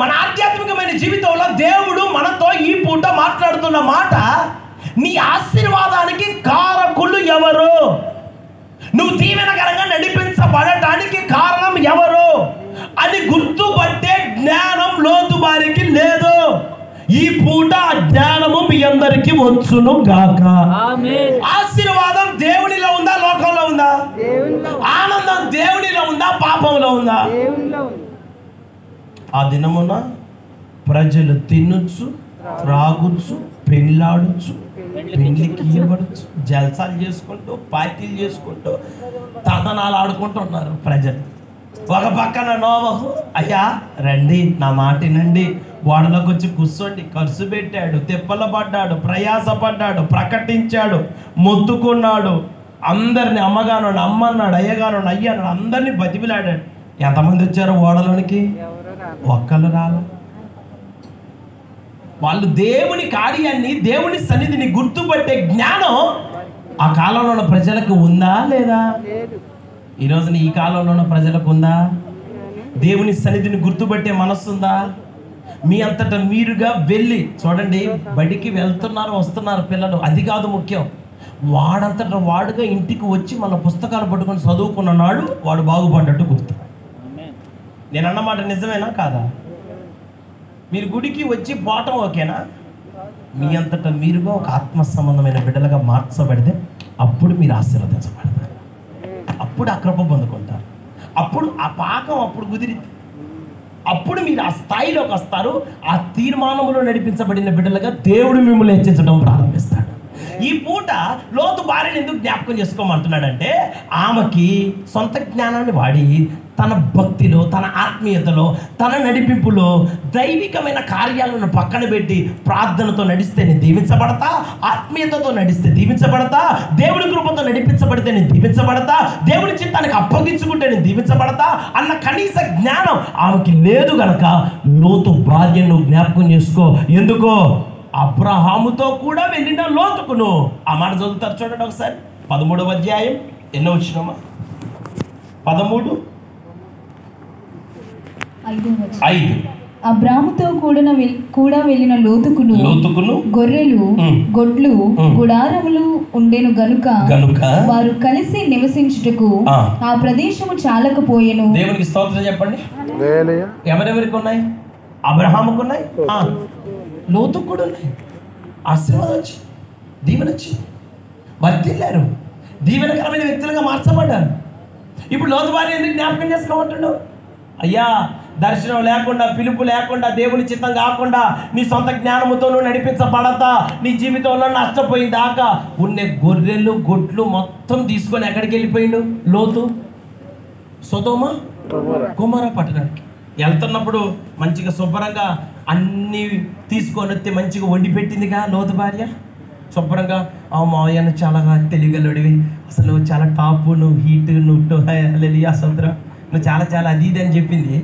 మన ఆధ్యాత్మికమైన జీవితంలో దేవుడు మనతో ఈ పూట మాట్లాడుతున్న మాట, నీ ఆశీర్వాదానికి కారకులు ఎవరు? నువ్వు దీవెనకరంగా నడిపించబడటానికి కారణం ఎవరు అని గుర్తుపట్టే జ్ఞానం లోతు వారికి లేదు. ఈ పూట జ్ఞానము మీ అందరికి వచ్చును గాక. ఆశీర్వాదం దేవునిలో ఉందా, లోకంలో ఉందా? ఆనందం దేవునిలో ఉందా, పాపంలో ఉందా? ఆ దినమున ప్రజలు తినొచ్చు, త్రాగుచ్చు, పెళ్ళాడచ్చు, పెళ్లికి ఇవ్వబడచ్చు, జల్సాలు చేసుకుంటూ పార్టీలు చేసుకుంటూ తదనాలు ఆడుకుంటూ ఉన్నారు ప్రజలు. ఒక పక్కన నోవహు, అయ్యా రండి నా మాట వినండి, వాడలోకి వచ్చి కూర్చోండి, ఖర్చు పెట్టాడు, తిప్పల పడ్డాడు, ప్రయాసపడ్డాడు, ప్రకటించాడు, మొత్తుకున్నాడు, అందరిని అమ్మగాను అమ్మన్నాడు, అయ్యగాను అయ్య అన్నాడు, అందరినీ బతిమిలాడాడు. ఎంతమంది వచ్చారు ఓడలోనికి? ఒక్కళ్ళు రాల. వాళ్ళు దేవుని కార్యాన్ని, దేవుని సన్నిధిని గుర్తుపట్టే జ్ఞానం ఆ కాలంలో ఉన్న ప్రజలకు ఉందా లేదా? ఈరోజు ఈ కాలంలో ఉన్న ప్రజలకు ఉందా? దేవుని సన్నిధిని గుర్తుపట్టే మనస్సు ఉందా? మీ అంతటా మీరుగా వెళ్ళి చూడండి, బడికి వెళ్తున్నారు వస్తున్నారు పిల్లలు, అది కాదు ముఖ్యం. వాడంతటా వాడుగా ఇంటికి వచ్చి మన పుస్తకాలు పట్టుకొని చదువుకున్న నాడు వాడు బాగుపడ్డట్టు గుర్తు. నేను అన్నమాట నిజమేనా కాదా? మీరు గుడికి వచ్చి పోవటం ఓకేనా? మీ అంతటా మీరుగా ఒక ఆత్మ సంబంధమైన బిడ్డలుగా మార్చబడితే అప్పుడు మీరు ఆశీర్వదించబడతారు, అప్పుడు ఆ కృప పొందుకుంటారు, అప్పుడు ఆ పాకం అప్పుడు కుదిరిద్ది, అప్పుడు మీరు ఆ స్థాయిలోకి వస్తారు. ఆ తీర్మానంలో నడిపించబడిన బిడ్డలుగా దేవుడు మిమ్మల్ని హెచ్చించడం ప్రారంభిస్తాడు. ఈ పూట లోతు భార్యను ఎందుకు జ్ఞాపకం చేసుకోమంటున్నాడంటే, ఆమెకి సొంత జ్ఞానాన్ని వాడి తన భక్తిలో, తన ఆత్మీయతలో, తన నడిపింపులో దైవికమైన కార్యాలను పక్కన పెట్టి ప్రార్థనతో నడిస్తే నేను దీవించబడతా, ఆత్మీయతతో నడిస్తే దీవించబడతా, దేవుడి కృపతో నడిపించబడితే నేను దీవించబడతా, దేవుడి చిత్తానికి అప్పగించుకుంటే నేను దీవించబడతా అన్న కనీస జ్ఞానం ఆమెకి లేదు గనక లోతు భార్యను జ్ఞాపకం చేసుకో. ఎందుకో అబ్రహాముతో కూడా వెళ్ళిన లోతుకును. ఆ మాట చదువుతారు చూడండి ఒకసారి. 13వ అధ్యాయం ఎన్నో వచ్చినామా? 13:5. అబ్రాముతో కూడా వెళ్ళిన లోతుకును గొర్రెలు, గొడ్లు, గుడారములు ఉండెను గనుక వారు కలిసి నివసించుటకు ఆ ప్రదేశము చాలకపోయెను. దేవునికి స్తోత్రం చెప్పండి. ఎవరెవరికి ఉన్నాయి? అబ్రహాముకు ఉన్నాయి, లోతుకు కూడా ఉన్నాయి. ఆశీర్వాదం వచ్చి, దీవెన వచ్చి వర్తిల్లారు, దీవెనకరమైన వ్యక్తులుగా మార్చబడ్డారు. ఇప్పుడు లోతు వారిని ఎందుకు జ్ఞాపకం చేసుకోమంటాడు? అయ్యా దర్శనం లేకుండా, పిలుపు లేకుండా, దేవుని చిత్తం కాకుండా నీ సొంత జ్ఞానముతో నువ్వు నడిపించబడతా, నీ జీవితంలో నష్టపోయిన దాకా ఉన్న గొర్రెలు గొడ్లు మొత్తం తీసుకొని ఎక్కడికి వెళ్ళిపోయిండు లోతు? సొదొమ గొమొర్రా పట్టణానికి వెళ్తున్నప్పుడు మంచిగా శుభ్రంగా అన్నీ తీసుకొని వస్తే మంచిగా వండి పెట్టిందిగా లోతు భార్య. శుభ్రంగా ఆ మావయ్యను చాలా తెలియగలడివి, అసలు చాలా టాపు, నువ్వు హీట్, నువ్వు హల్లెలూయా సోదరా, నువ్వు చాలా చాలా అది ఇది అని చెప్పింది.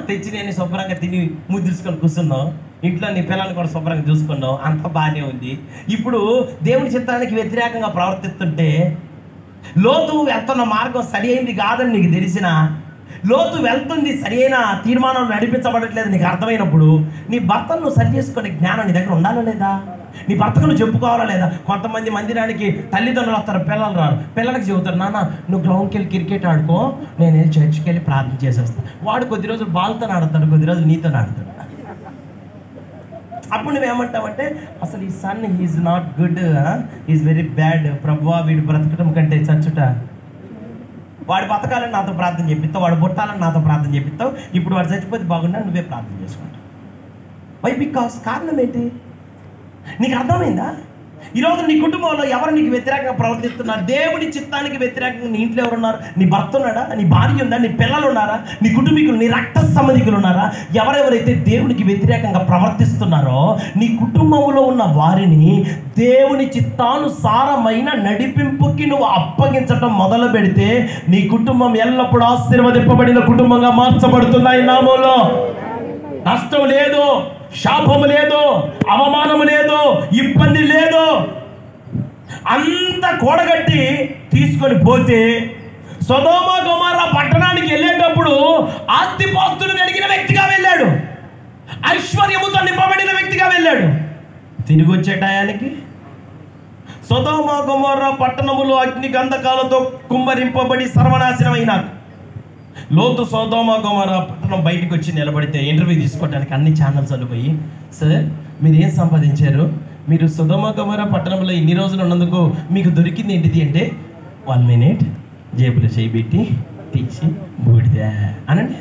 తెచ్చి నేను శుభ్రంగా తిని ముద్దుసుకొని కూర్చున్నావు. ఇంట్లో నీ పిల్లల్ని కూడా శుభ్రంగా చూసుకున్నావు, అంత బాగానే ఉంది. ఇప్పుడు దేవుని చిత్తానికి వ్యతిరేకంగా ప్రవర్తిస్తుంటే, లోతు వెళ్తున్న మార్గం సరి అయింది కాదని నీకు తెలిసిన, లోతు వెళ్తుంది సరి అయిన తీర్మానం నడిపించబడట్లేదు నీకు అర్థమైనప్పుడు, నీ భర్తను నువ్వు సరి చేసుకునే జ్ఞానం నీ దగ్గర ఉండాలా లేదా? నీ భర్తకు నువ్వు చెప్పుకోవాలా లేదా? కొంతమంది మందిరానికి తల్లిదండ్రులు వస్తారు, పిల్లలు రారు. పిల్లలకి చెబుతారు, నాన్న నువ్వు గ్రౌండ్కి వెళ్ళి క్రికెట్ ఆడుకో, నేను వెళ్ళి చర్చికి వెళ్ళి ప్రార్థన చేసేస్తాను. వాడు కొద్ది రోజులు బాల్తో ఆడతాడు, కొద్ది రోజులు నీతో ఆడతాడు. అప్పుడు నువ్వేమంటావంటే, అసలు ఈ sun is not good, is very bad, ప్రభువా వీడు బ్రతకడం కంటే చచ్చుట, వాడు బతకాలని నాతో ప్రార్థన చేపిస్తావు, వాడు పుట్టాలని నాతో ప్రార్థన చేపిస్తావు, ఇప్పుడు వాడు చచ్చిపోతే బాగున్నా నువ్వే ప్రార్థన చేసుకుంటావు. వై? బికాస్ కారణం ఏంటి? నీకు అర్థమైందా? ఈరోజు నీ కుటుంబంలో ఎవరు నీకు వ్యతిరేకంగా ప్రవర్తిస్తున్నారు? దేవుని చిత్తానికి వ్యతిరేకంగా నీ ఇంట్లో ఎవరు ఉన్నారు? నీ భర్త ఉన్నాడా? నీ భార్య ఉందా? నీ పిల్లలు ఉన్నారా? నీ కుటుంబీకులు, నీ రక్త సంబంధికులు ఉన్నారా? ఎవరెవరైతే దేవునికి వ్యతిరేకంగా ప్రవర్తిస్తున్నారో నీ కుటుంబంలో ఉన్న వారిని దేవుని చిత్తానుసారమైన నడిపింపుకి నువ్వు అప్పగించటం మొదలు పెడితే నీ కుటుంబం ఎల్లప్పుడూ ఆశీర్వదింపబడిన కుటుంబంగా మార్చబడుతున్నాయి. నామంలో నష్టం లేదు, శాపము లేదు, అవమానము లేదు, ఇబ్బంది లేదు. అంత కూడగట్టి తీసుకొని పోతే సొదొమ గొమొర్ర పట్టణానికి వెళ్ళేటప్పుడు ఆస్తిపాస్తులు కలిగిన వ్యక్తిగా వెళ్ళాడు, ఐశ్వర్యముతో నింపబడిన వ్యక్తిగా వెళ్ళాడు. తిరిగి వచ్చే టయానికి సొదొమ గొమొర్ర పట్టణములు అగ్ని గంధకాలతో కుమ్మరింపబడి సర్వనాశనమైన లోతు సొదొమ గొమొర్ర పట్టణం బయటకు వచ్చి నిలబడితే ఇంటర్వ్యూ తీసుకోవడానికి అన్ని ఛానల్స్ పోయి, సార్ మీరు ఏం సంపాదించారు? మీరు సొదొమ గొమొర్ర పట్టణంలో ఇన్ని రోజులు ఉన్నందుకు మీకు దొరికింది ఏంటిది అంటే, 1 minute జేబులో చేయి పెట్టి తీసి బూడిదా అనండి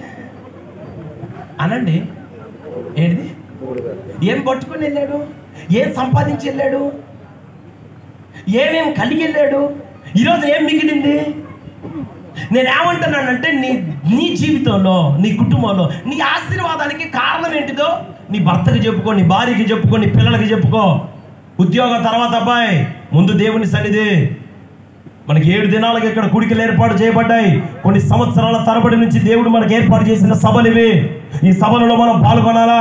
అనండి. ఏంటిది? ఏం పట్టుకొని వెళ్ళాడు? ఏం సంపాదించి వెళ్ళాడు? ఏమేం కలిగి వెళ్ళాడు? ఈరోజు ఏం మిగిలింది? నేనేమంటున్నానంటే నీ జీవితంలో, నీ కుటుంబంలో నీ ఆశీర్వాదానికి కారణం ఏంటిదో నీ భర్తకి చెప్పుకో, నీ భార్యకి చెప్పుకో, నీ పిల్లలకి చెప్పుకో. ఉద్యోగం తర్వాత అబ్బాయి, ముందు దేవుని సన్నిధి. మనకి 7 దినాలకు ఇక్కడ కుడికలు ఏర్పాటు చేయబడ్డాయి. కొన్ని సంవత్సరాల తరబడి నుంచి దేవుడు మనకు ఏర్పాటు చేసిన సభలు ఇవి. ఈ సభలలో మనం పాల్గొనాలా?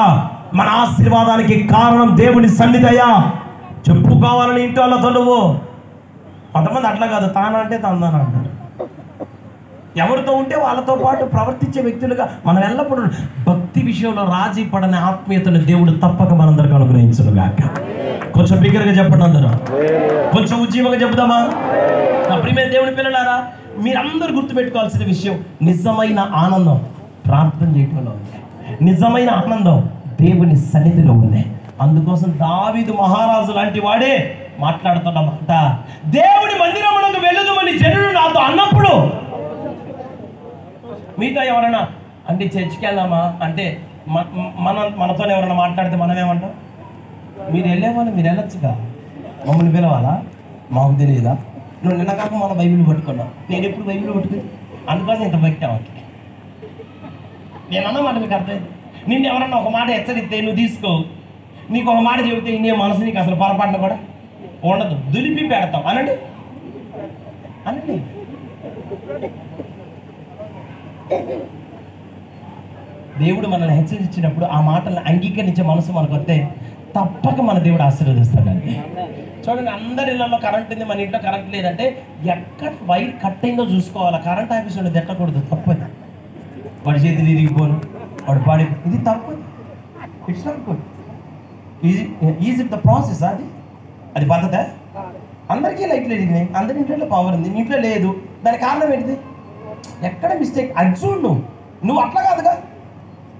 మన ఆశీర్వాదానికి కారణం దేవుని సన్నిధయ్యా. చెప్పుకోవాలని ఇంటి వాళ్ళతో నువ్వు. కొంతమంది అట్లా కాదు, తాన అంటే తందాన అంటారు. ఎవరితో ఉంటే వాళ్ళతో పాటు ప్రవర్తించే వ్యక్తులుగా మనం ఎల్లప్పుడూ భక్తి విషయంలో రాజీ పడని ఆత్మీయతను దేవుడు తప్పక మనందరికీ అనుగ్రహించునుగాక. కొంచెం బిగ్గరగా చెప్పండి అందరూ, కొంచెం ఉజ్జీవంగా చెప్దామా? నా ప్రియమైన దేవుని పిల్లలారా, మీరందరూ గుర్తుపెట్టుకోవాల్సిన విషయం, నిజమైన ఆనందం ప్రార్థన చేయడంలో ఉంది, నిజమైన ఆనందం దేవుని సన్నిధిలో ఉంది. అందుకోసం దావీదు మహారాజు లాంటి వాడే మాట్లాడుతున్న మాట, దేవుని మందిరమునకు వెళ్ళదుమని జనులు నాతో అన్నప్పుడు, మీతో ఎవరైనా అంటే చర్చికి వెళ్దామా అంటే మనతో ఎవరైనా మాట్లాడితే మనం ఏమంటాం? మీరు వెళ్ళేవాళ్ళు, మీరు వెళ్ళొచ్చుగా, మమ్మల్ని పిలవాలా? మాకు తెలియదా? నువ్వు నిన్న కాక మన బైబిల్ పట్టుకున్నావు, నేను ఎప్పుడు బైబిల్ పట్టుకుని, అందుకోసం ఇంత వ్యక్తి నేను అన్నమాట మీకు అర్థమైంది. నిన్ను ఎవరన్నా ఒక మాట హెచ్చరిస్తే నువ్వు తీసుకో, నీకు ఒక మాట చెబితే నీ మనసు నీకు అసలు పొరపాటున కూడా ఉండదు, దులిపి పెడతాం అనండి అనండి. దేవుడు మనల్ని హెచ్చరించినప్పుడు ఆ మాటలను అంగీకరించే మనసు మనకు వస్తే తప్పక మన దేవుడు ఆశీర్వదిస్తాడండి. చూడండి, అందరి ఇళ్లలో కరెంట్ ఉంది, మన ఇంట్లో కరెంట్ లేదంటే ఎక్కడ వైర్ కట్ అయిందో చూసుకోవాలి. కరెంట్ ఆఫీస్ ఉండదు, ఎక్కకూడదు, తప్పదు. వాడి చేతులు ఇరిగిపోను, వాడు పాడి, ఇది తప్పు. It's not good. Is it the process? అది పద్ధత? అందరికీ లైట్లు ఎదిగినాయి, అందరి ఇంట్లో పవర్ ఉంది, నీ ఇంట్లో లేదు. దానికి కారణం ఏంటిది? ఎక్కడ మిస్టేక్ అది చూడు. నువ్వు అట్లా కాదుగా.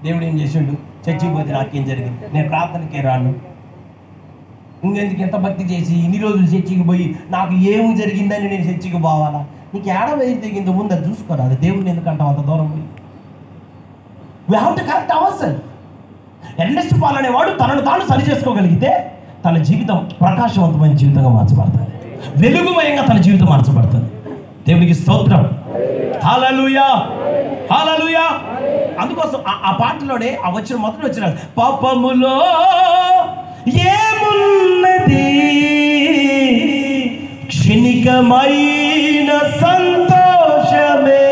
దేవుడు ఏం చేసిండు? చర్చికి పోతే నాకేం జరిగింది, నేను ప్రార్థనకే రాను, ఇంకెందుకు ఎంత భక్తి చేసి ఇన్ని రోజులు చర్చికి పోయి నాకు ఏమి జరిగిందని నేను చర్చికి పోవాలా? నీకు ఏడ వైర్ తెగిందో ముందు అది చూసుకోరా. అది దేవుడిని ఎందుకంటావు అంత దూరం పోయి? We have to correct ourself. Ernest Paul అనేవాడు తనను తాను సరి చేసుకోగలిగితే తన జీవితం ప్రకాశవంతమైన జీవితంగా మార్చబడుతుంది, వెలుగుమయంగా తన జీవితం మార్చబడుతుంది. దేవునికి స్తోత్రం. హల్లెలూయా, హల్లెలూయా. అందుకోసం ఆ పాటలోనే ఆ వచ్చిన మొదటి వచ్చిన పాపములో ఏమున్నది క్షణికమైన సంతోషమే,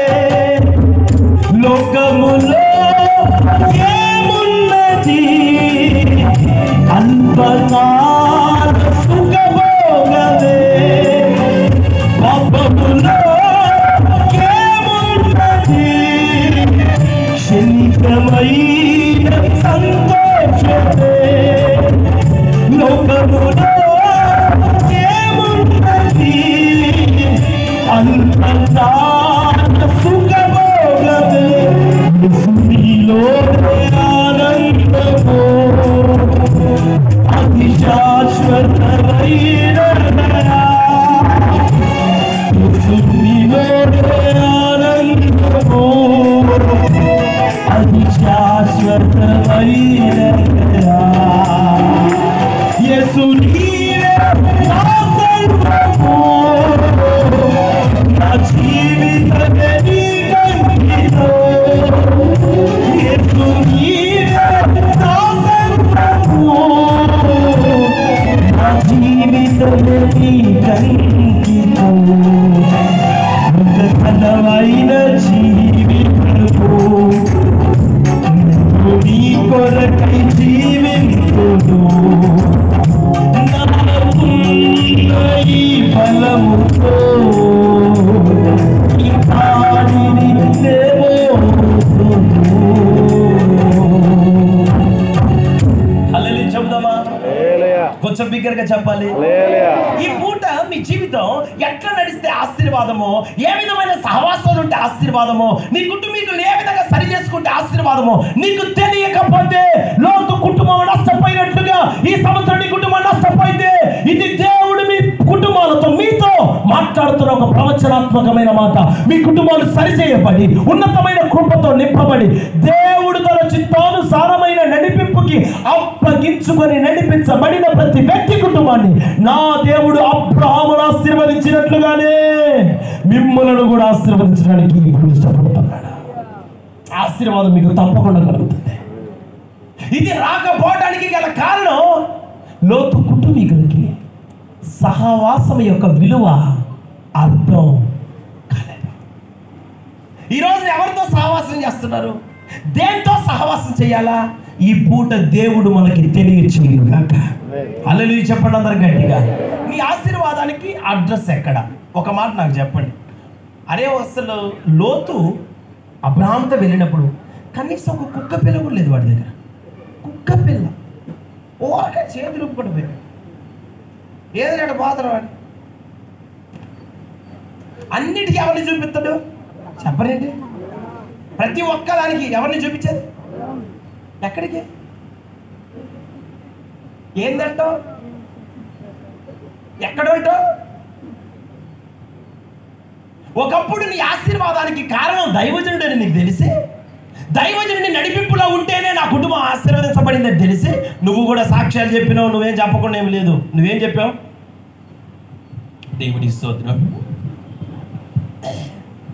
లోకములో ఏమున్నది నూతనమైన జీవితము నీ కొరకై జీవించును. నాకున్న ఈ ఫలముతో ఈ పాడిని హల్లెలూయా చెప్దామా? కొంచెం బిగ్గరగా చెప్పాలి. ఈ పూట మీ జీవితం ఎట్లా నడిస్తే ఆశీర్వాదమో, ఏ విధమైన సహవాసాలు ఉంటే ఆశీర్వాదమో, నీ కుటుంబీకులు ఏ విధంగా సరి చేసుకుంటే ఆశీర్వాదమో నీకు తెలియకపోతే, లోతు కుటుంబం నష్టపోయినట్లుగా ఈ సంవత్సరం నీ కుటుంబం నష్టపోయితే, ఇది దేవుడు మీ కుటుంబాలతో మీతో మాట్లాడుతున్న ఒక ప్రవచనాత్మకమైన మాట. మీ కుటుంబాలు సరిచేయబడి ఉన్నతమైన కృపతో నింపబడి దేవుడు తన చిత్తానుసారమైన నడిపింపుకి అప్పగించుకొని నడిపించబడిన ప్రతి వ్యక్తి కుటుంబాన్ని నా దేవుడు అబ్రహామును ఆశీర్వదించినట్లుగానే మిమ్మల్ని కూడా ఆశీర్వదించడానికి ఇప్పుడు ఇష్టపడుతున్నాడు. ఆశీర్వాదం మీకు తప్పకుండా కలుగుతుంది. ఇది రాకపోవడానికి గల కారణం లోతు కుటుంబీకులకి సహవాసం యొక్క విలువ అర్థం కాలేదు. ఈరోజు ఎవరితో సహవాసం చేస్తున్నారు? దేంతో సహవాసం చేయాలా? ఈ పూట దేవుడు మనకి తెలియచేయుగాక. హల్లెలూయా చెప్పండి అందరు గట్టిగా. మీ ఆశీర్వాదానికి అడ్రస్ ఎక్కడ? ఒక మాట నాకు చెప్పండి. అరే అసలు లోతు అబ్రహాంతో వెళ్ళినప్పుడు కనీసం ఒక కుక్క పిల్ల కూడా లేదు వాడి దగ్గర. కుక్క పిల్ల ఓక చేతులు పడిపోయాడు. ఏదైనా బాధరాడు. అన్నిటికీ ఎవరిని చూపిస్తాడు చెప్పరేంటి? ప్రతి ఒక్కదానికి ఎవరిని చూపించేది? ఎక్కడికి? ఏందంటావు? ఎక్కడుంటావు? ఒకప్పుడు నీ ఆశీర్వాదానికి కారణం దైవజనుడని నీకు తెలిసి, దైవజనుడి నడిపింపులో ఉంటేనే నా కుటుంబం ఆశీర్వదించబడిందని తెలిసి నువ్వు కూడా సాక్ష్యాలు చెప్పినావు. నువ్వేం చెప్పకుండా ఏమి లేదు. నువ్వేం చెప్పావు? దేవుడి స్తోత్రం,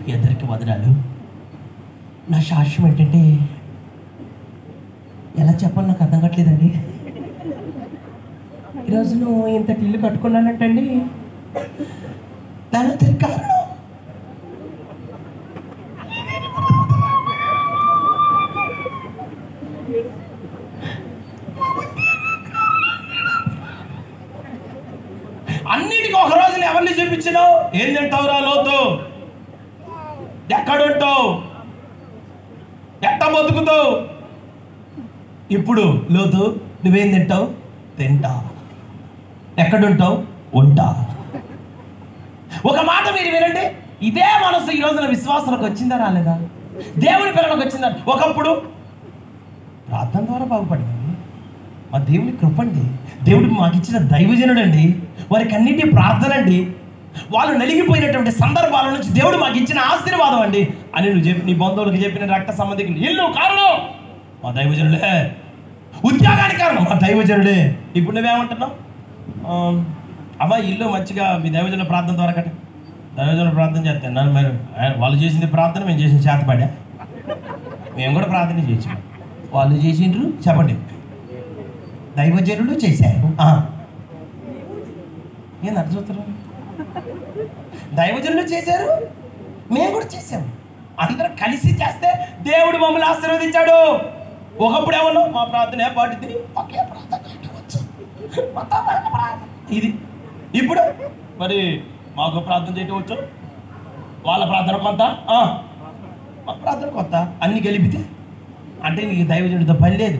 మీ అందరికీ వదనాలు. నా సాక్ష్యం ఏంటంటే, ఎలా చెప్పాలి నాకు అర్థం కావట్లేదండి. ఈరోజు నువ్వు ఇంత ఇల్లు కట్టుకున్నానంటండి, దాని కారణం అన్నిటికీ ఒక రోజున ఎవరిని చూపించినావు? ఏం తింటావురా లోతు? ఎక్కడుంటావు? ఎట్ట బతుకుతావు? ఇప్పుడు లోతు నువ్వేం తింటావు? తింటా. ఎక్కడుంటావు? ఉంటా. ఒక మాట మీరు వినండి. ఇదే మనసు ఈ రోజున విశ్వాసాలకు వచ్చిందా రాలేదా? దేవుని పిల్లలకు వచ్చిందా? ఒకప్పుడు ప్రార్థన ద్వారా బాగుపడింది. మా దేవుని కృపండి, దేవుడికి మాకు ఇచ్చిన దైవజనుడు అండి, వారికి అన్నిటి ప్రార్థన అండి, వాళ్ళు నలిగిపోయినటువంటి సందర్భాల నుంచి దేవుడు మాకు ఇచ్చిన ఆశీర్వాదం అండి అని నువ్వు చెప్పి నీ బంధువులకు చెప్పిన రక్త సంబంధికులు ఇల్లు కారణం మా దైవజనుడే, ఉద్యోగానికి కారణం మా దైవజనుడే. ఇప్పుడు నువ్వేమంటున్నావు? అమ్మ ఇల్లు మంచిగా మీ దైవజనుల ప్రార్థన ద్వారా కట్ట. దైవజనుల ప్రార్థన చేస్తాను నన్ను మరి వాళ్ళు చేసింది ప్రార్థన, మేము చేసిన చేతపడా. మేము కూడా ప్రార్థన చేసాం. వాళ్ళు చేసిండ్రు చెప్పండి, దైవజనులు చేశారు. ఏం అర్థం? దైవజనులు చేశారు, మేము కూడా చేసాము. అందరం కలిసి చేస్తే దేవుడు మమ్మల్ని ఆశీర్వదించాడు. ఒకప్పుడు ఏమన్నా మా ప్రార్థన పాటింది, ఒకే ప్రార్థన ఇది. ఇప్పుడు మరి మాకు ప్రార్థన చేయటం వచ్చు, వాళ్ళ ప్రార్థన కొంత, మా ప్రార్థన కొంత, అన్ని గెలిపితే అంటే నీకు దైవజనుడితో పని లేదు.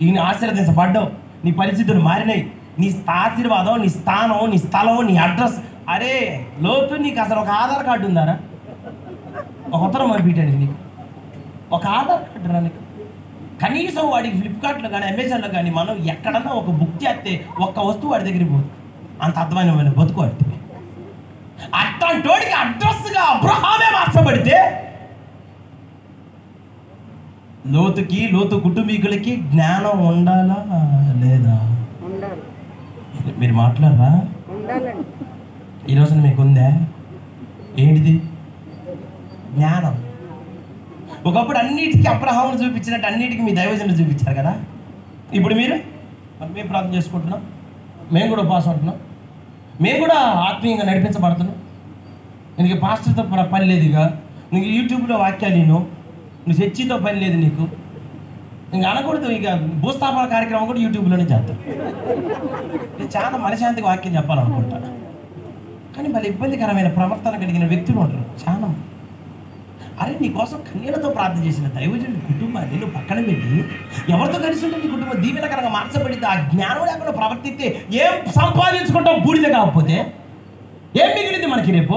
ఈయన ఆశీర్వదించబడ్డావు, నీ పరిస్థితులు మారినాయి, నీ ఆశీర్వాదం, నీ స్థానం, నీ స్థలం, నీ అడ్రస్. అరే లోతు నీకు అసలు ఒక ఆధార్ కార్డు ఉందారా? ఒక ఉత్తరం పంపించండి నీకు ఒక ఆధార్ కార్డు రా నీకు. కనీసం వాడికి ఫ్లిప్కార్ట్లో కానీ అమెజాన్లో కానీ మనం ఎక్కడన్నా ఒక బుక్ చేస్తే ఒక్క వస్తువు వాడి దగ్గరికి పోదు. అంత అర్థమైన బతుకు వాడితే. అట్లాంటోడికి అడ్రస్గా అబ్రహామే మార్చబడితే లోతు కుటుంబీకులకి జ్ఞానం ఉండాలా లేదా? మీరు మాట్లాడరా? ఈ రోజున మీకు ఉందా? ఏంటిది? జ్ఞానం. ఒకప్పుడు అన్నిటికీ అబ్రహామును చూపించినట్టు అన్నిటికీ మీ దైవజనులు చూపించారు కదా. ఇప్పుడు మీరు మేము ప్రార్థన చేసుకుంటున్నాం, మేము కూడా ఉపవాసం ఉంటున్నాం, మేము కూడా ఆత్మీయంగా నడిపించబడుతున్నాం. నీకు పాస్టర్తో పని లేదు, ఇక నీకు యూట్యూబ్లో వాక్యాలు నువ్వు చర్చితో పని లేదు నీకు. ఇంక అనకూడదు, ఇక భూస్థాపన కార్యక్రమం కూడా యూట్యూబ్లోనే చేస్తాను. నేను చాలా మనశాంతికి వాక్యం చెప్పాలనుకుంటా, కానీ మళ్ళీ ఇబ్బందికరమైన ప్రవర్తన కలిగిన వ్యక్తులు ఉంటారు చాలా. అరే నీకోసం కన్యలతో ప్రార్థన చేసిన దైవజనుడి కుటుంబాన్ని నువ్వు పక్కన పెట్టి ఎవరితో కలిసి ఉంటే నీ కుటుంబం దీవెనకరంగా మార్చబడితే, ఆ జ్ఞానం లేకుండా ప్రవర్తిస్తే ఏం సంపాదించుకుంటాం? బూడిద కాకపోతే ఏం మిగిలింది మనకి? రేపు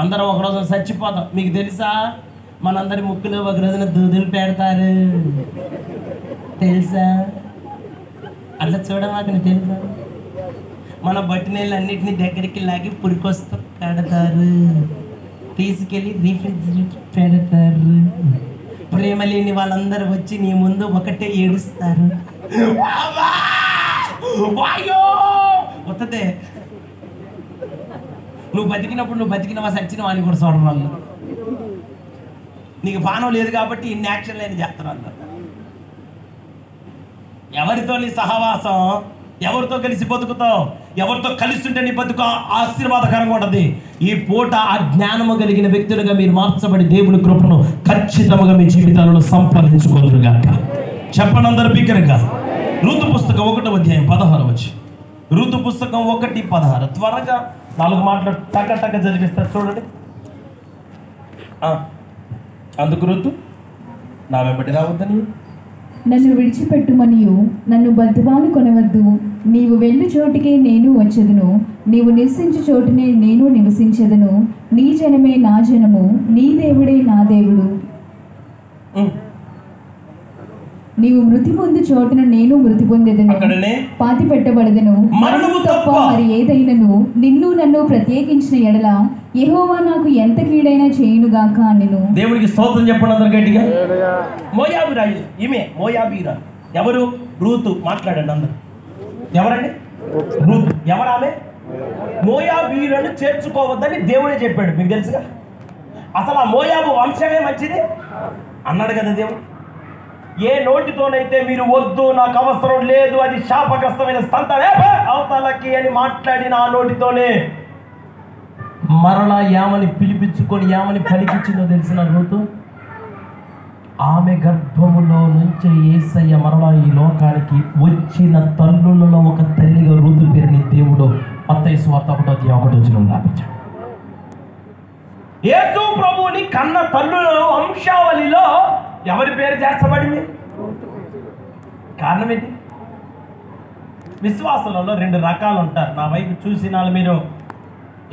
అందరం ఒకరోజు చచ్చిపోతాం. మీకు తెలుసా, మనందరి ముక్కులో ఒక రోజున దూదులు పెడతారు తెలుసా? అట్లా చూడమాకని తెలుసా? మన బట్టినీళ్ళు అన్నిటినీ దగ్గరికి లాగి పురికొస్తూ కడతారు, తీసుకెళ్ళి రీఫ్రిజిరేటర్ పెడతారు. ప్రేమ లేని వాళ్ళందరూ వచ్చి నీ ముందు ఒకటే ఏడుస్తారు, వస్తే నువ్వు బతికినప్పుడు నువ్వు బతికినవా సచ్చినవా అని కూడా చూడడం వాళ్ళు. నీకు పానం లేదు కాబట్టి ఇన్ని యాక్షన్లు అని చేస్తున్నారు. ఎవరితో నీ సహవాసం, ఎవరితో కలిసి బతుకుతావు, ఎవరితో కలిసి ఉంటే నీ బతుకు ఆశీర్వాదకరంగా ఉంటుంది. ఈ పూట ఆ జ్ఞానము కలిగిన వ్యక్తులుగా మీరు మార్చబడి దేవుని కృపను ఖచ్చితంగా మీ జీవితాలలో సంపాదించుకోదురుగాక. చెప్పండి అందరు బిగ్గరగా. ఋతు పుస్తకం 1వ అధ్యాయం 16 వచ్చి. ఋతు పుస్తకం 1:16 త్వరగా 4 మాటలు టక్క చదివిస్తారు చూడండి. అందుకు ఋతు నా వెంబడి రావద్దని, నన్ను విడిచిపెట్టుమనియు నన్ను బద్దవాను కొనవద్దు. నీవు వెళ్ళు చోటికే నేను వచ్చేదను, నీవు నివసించు చోటునే నేను నివసించెదను. నీ జనమే నా జనము, నీ దేవుడే నా దేవుడు. నీవు మృతి పొందు చోటున నేను మృతి పొందెదను, పాతి పెట్టబడదను. మరణము తప్ప మరి ఏదైనను నిన్ను నన్ను ప్రత్యేకించిన ఎడల యెహోవా నాకు ఎంత కీడైనా చేయునుగాక అనెను. దేవుడికి స్తోత్రం చెప్పండి అందరు గట్టిగా. మోయాబీరాజు ఈమె మోయాబీరా. ఎవరు? రూతు. మాట్లాడండి అందరు. ఎవరండి? రూతు. ఎవరామె? మోయాబీరులను చేర్చుకోవద్దని దేవుడే చెప్పాడు, మీకు తెలుసుగా. అసలు ఆ మోయాబు వంశమే మంచిది అన్నాడు కదా దేవుడు. ఏ నోటితోనైతే మీరు వద్దు, నాకు అవసరం లేదు, అది శాపగ్రస్తమైన సంతానమే అవతలకి అని మాట్లాడిన ఆ నోటితోనే మరలా యామని పిలిపించుకొని యామని పలికించిందో తెలిసిన రూతు. ఆమె గర్భములో నుంచి యేసయ్య మరలా ఈ లోకానికి వచ్చిన తల్లులలో ఒక తల్లిగా రూతు పేరుని దేవుడు మత్తయి సువార్త 1:1 రాపించాడు. యేసు ప్రభువుని కన్న తల్లులలో వంశావళిలో ఎవరి పేరు చేర్చబడింది? కారణం ఏంటి? విశ్వాసాలలో 2 రకాలు ఉంటారు. నా వైపు చూసిన వాళ్ళు మీరు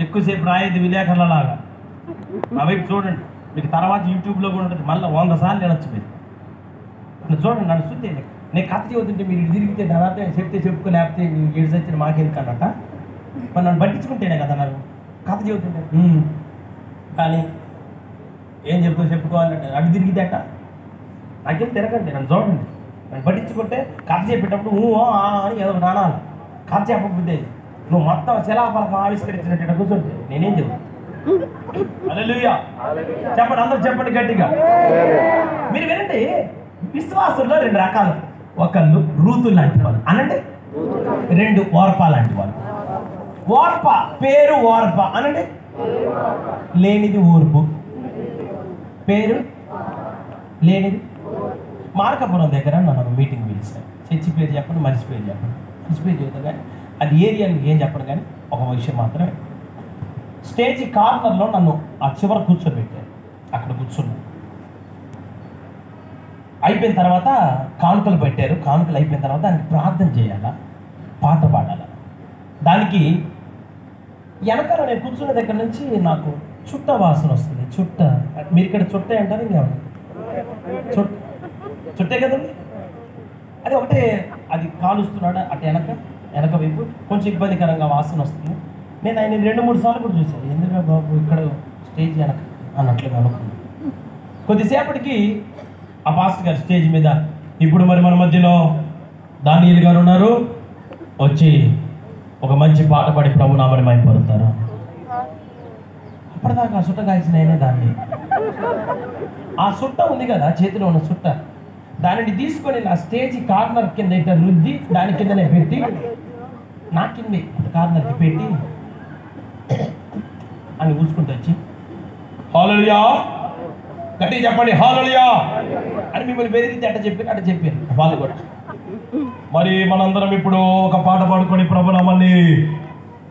ఎక్కువసేపు రాయేది విలేకరులలాగా. నా వైపు చూడండి, మీకు తర్వాత యూట్యూబ్లో కూడా ఉంటుంది, మళ్ళీ 100 సార్లు వినొచ్చు మీరు. చూడండి, నన్ను చూస్తే నేను కథ చదువుతుంటే మీరు ఇటు తిరిగితే తర్వాత చెప్తే చెప్పుకో, లేకపోతే ఏడు సచ్చిన మాకేందుకు అన్నట్ట. మరి నన్ను పట్టించుకుంటేనే కదా నాకు కథ చదువుతుంటే. కానీ ఏం చెప్పుకోవాలంటే అటు తిరిగితేట నాకేం తిరగండి, నన్ను చూడండి. నన్ను పట్టించుకుంటే కథ చెప్పేటప్పుడు అని ఏదో నానాలి. కథ చెప్పబుద్దే నువ్వు మొత్తం శిలాఫలకం ఆవిష్కరించినట్టు కూర్చుంటే నేనేం చెప్తాను? హల్లెలూయా చెప్పండి, అందరూ చెప్పండి గట్టిగా. మీరు వినండి, విశ్వాసుల్లో 2 రకాలు. ఒకళ్ళు రూతు లాంటి వాళ్ళు అనండి, 2 ఓర్ప లాంటి వాళ్ళు. ఓర్ప పేరు ఓర్ప అనండి, లేనిది ఓర్పు. పేరు లేనిది. మార్కాపురం దగ్గర నన్ను మీటింగ్ పిలిచాను. చర్చి పేరు చెప్పండి, మనిషి పేరు చెప్పండి. మనిషి పేరు చెబుతాం కానీ అది ఏరియాని ఏం చెప్పండి, కానీ ఒక విషయం మాత్రమే. స్టేజ్ కార్నర్లో నన్ను ఆ చివర కూర్చోబెట్టారు. అక్కడ కూర్చున్నాను. అయిపోయిన తర్వాత కానుకలు పెట్టారు. కానుకలు అయిపోయిన తర్వాత దానికి ప్రార్థన చేయాలా, పాట పాడాలా. దానికి వెనకాల నేను కూర్చున్న దగ్గర నుంచి నాకు చుట్ట వాసన వస్తుంది. చుట్ట, మీరు ఇక్కడ చుట్టే అంటారు, ఇంకేమన్నా చుట్టే కదండి. అది ఒకటే, అది కాలుస్తున్నాడు అటు వెనక వైపు కొంచెం ఇబ్బందికరంగా వాసన వస్తుంది. నేను ఆయన 2-3 సార్లు కూడా చూశాను. ఎందుకంటే బాబు ఇక్కడ స్టేజ్ వెనక అన్నట్లుగా అనుకున్నాను. కొద్దిసేపటికి ఆ పాస్టర్ గారు స్టేజ్ మీద, ఇప్పుడు మరి మన మధ్యలో దానియేలు గారు ఉన్నారు, వచ్చి ఒక మంచి పాట పాడి ప్రభు నామని మైపడతారు. అప్పటిదాకా ఆ సుట్ట కాల్చిన అయినా దాన్ని, ఆ సుట్ట ఉంది కదా చేతిలో ఉన్న సుట్ట, దానిని తీసుకొని నా స్టేజ్ కార్నర్ కింద ఇట్లా రుద్ది దాని కిందనే పెట్టి, నా కింద కార్నర్కి పెట్టి అని ఊసుకుంటూ వచ్చి హల్లెలూయా గట్టిగా చెప్పండి హల్లెలూయా అని మిమ్మల్ని బెదిరించి అట్ట చెప్పాను వాళ్ళు కూడా. మరి మనందరం ఇప్పుడు ఒక పాట పాడుకొని ప్రభు నామాన్ని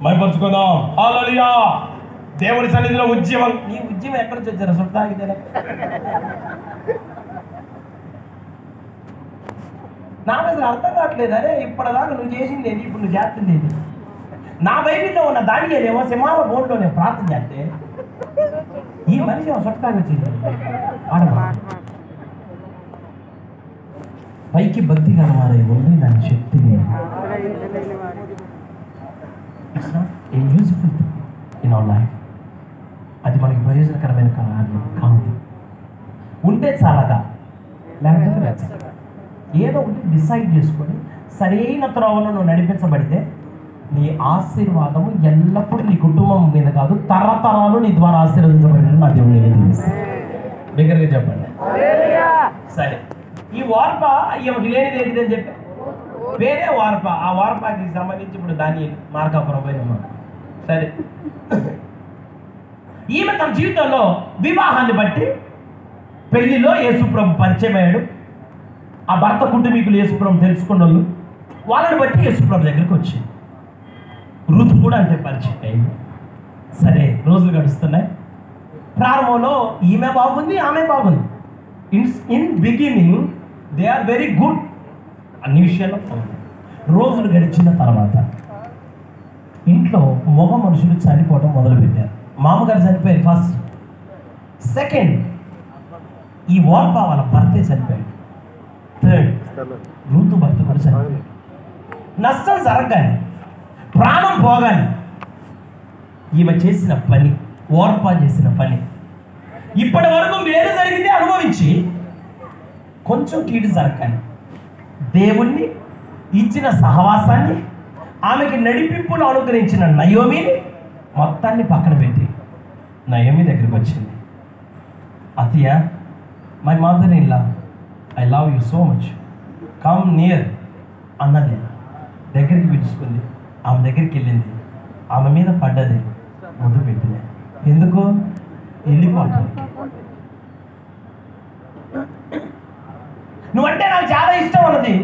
మైపరుచుకుందాం. హల్లెలూయా. దేవుని సన్నిధిలో ఉద్యమం. నీ ఉద్యమం ఎక్కడ నుంచి వచ్చారా? సొంతాగితే నాకు అసలు అర్థం కావట్లేదు. అరే ఇప్పటిదాకా నువ్వు చేసింది ఏంటి, ఇప్పుడు నువ్వు చేస్తుంది ఏంటి? నా బైబిల్లో ఉన్న దాని ఏమో సింహాల బోర్డులో నేను ప్రార్థన చేస్తే ఈ మనిషి సొంతాగి వచ్చింది. పైకి భక్తి కలవారై ఉండి దాని శక్తిని it's not a useful in our life. అది మనకి ప్రయోజనకరమైన కాదు. ఉంటే చాలగా, లేకపోతే ఏదో ఒకటి డిసైడ్ చేసుకొని సరైన త్రోవలో నువ్వు నడిపించబడితే నీ ఆశీర్వాదము ఎల్లప్పుడూ నీ కుటుంబం మీద కాదు, తరతరాలు నీ ద్వారా ఆశీర్వదించబడిన నా దేవుని దగ్గరగా చెప్పండి. సరే, ఈ వార్ప ఈమెకి లేనిది ఏంటిదని చెప్పి వేరే వార్ప, ఆ వార్పకి సంబంధించి ఇప్పుడు దాని మార్కాపురం పోయినమ్మా. సరే, ఈమె తన జీవితంలో వివాహాన్ని బట్టి పెళ్లిలో యేసుప్రభు పరిచయం అయ్యాడు. ఆ భర్త కుటుంబీకులు యేసుప్రభు తెలుసుకున్న వాళ్ళని బట్టి యేసుప్రభు దగ్గరికి వచ్చింది. రుతు కూడా అంతే పరిచయం అయింది. సరే, రోజులు గడుస్తున్నాయి. ప్రారంభంలో ఈమె బాగుంది, ఆమె బాగుంది. In beginning they are very good. అన్ని విషయాల్లో రోజులు గడిచిన తర్వాత ఇంట్లో మగ మనుషులు చనిపోవడం మొదలుపెట్టారు. మామగారు చనిపోయారు ఫస్ట్. సెకండ్, ఈ వార్ప వాళ్ళ భర్తే చనిపోయాడు. థర్డ్, ఋతు భర్త కూడా చనిపోయాడు. నష్టం జరగగానే, ప్రాణం పోగానే ఈమె చేసిన పని, వార్ప చేసిన పని, ఇప్పటి వరకు మేలు జరిగింది అనుభవించి కొంచెం కీడు జరగగానే దేవుణ్ణి ఇచ్చిన సహవాసాన్ని, ఆమెకి నడిపింపును అనుగ్రహించిన నయోమిని మొత్తాన్ని పక్కన పెట్టి నయోమి దగ్గరికి వచ్చింది. అతియ, my mother in law, I love you so much, come near అన్నది. దగ్గరికి పిలుచుకుంది. ఆమె దగ్గరికి వెళ్ళింది. ఆమె మీద పడ్డది, ముద్దు పెట్టింది. ఎందుకు? వెళ్ళిపోతాను, నువ్వంటే నాకు చాలా ఇష్టం అన్నది,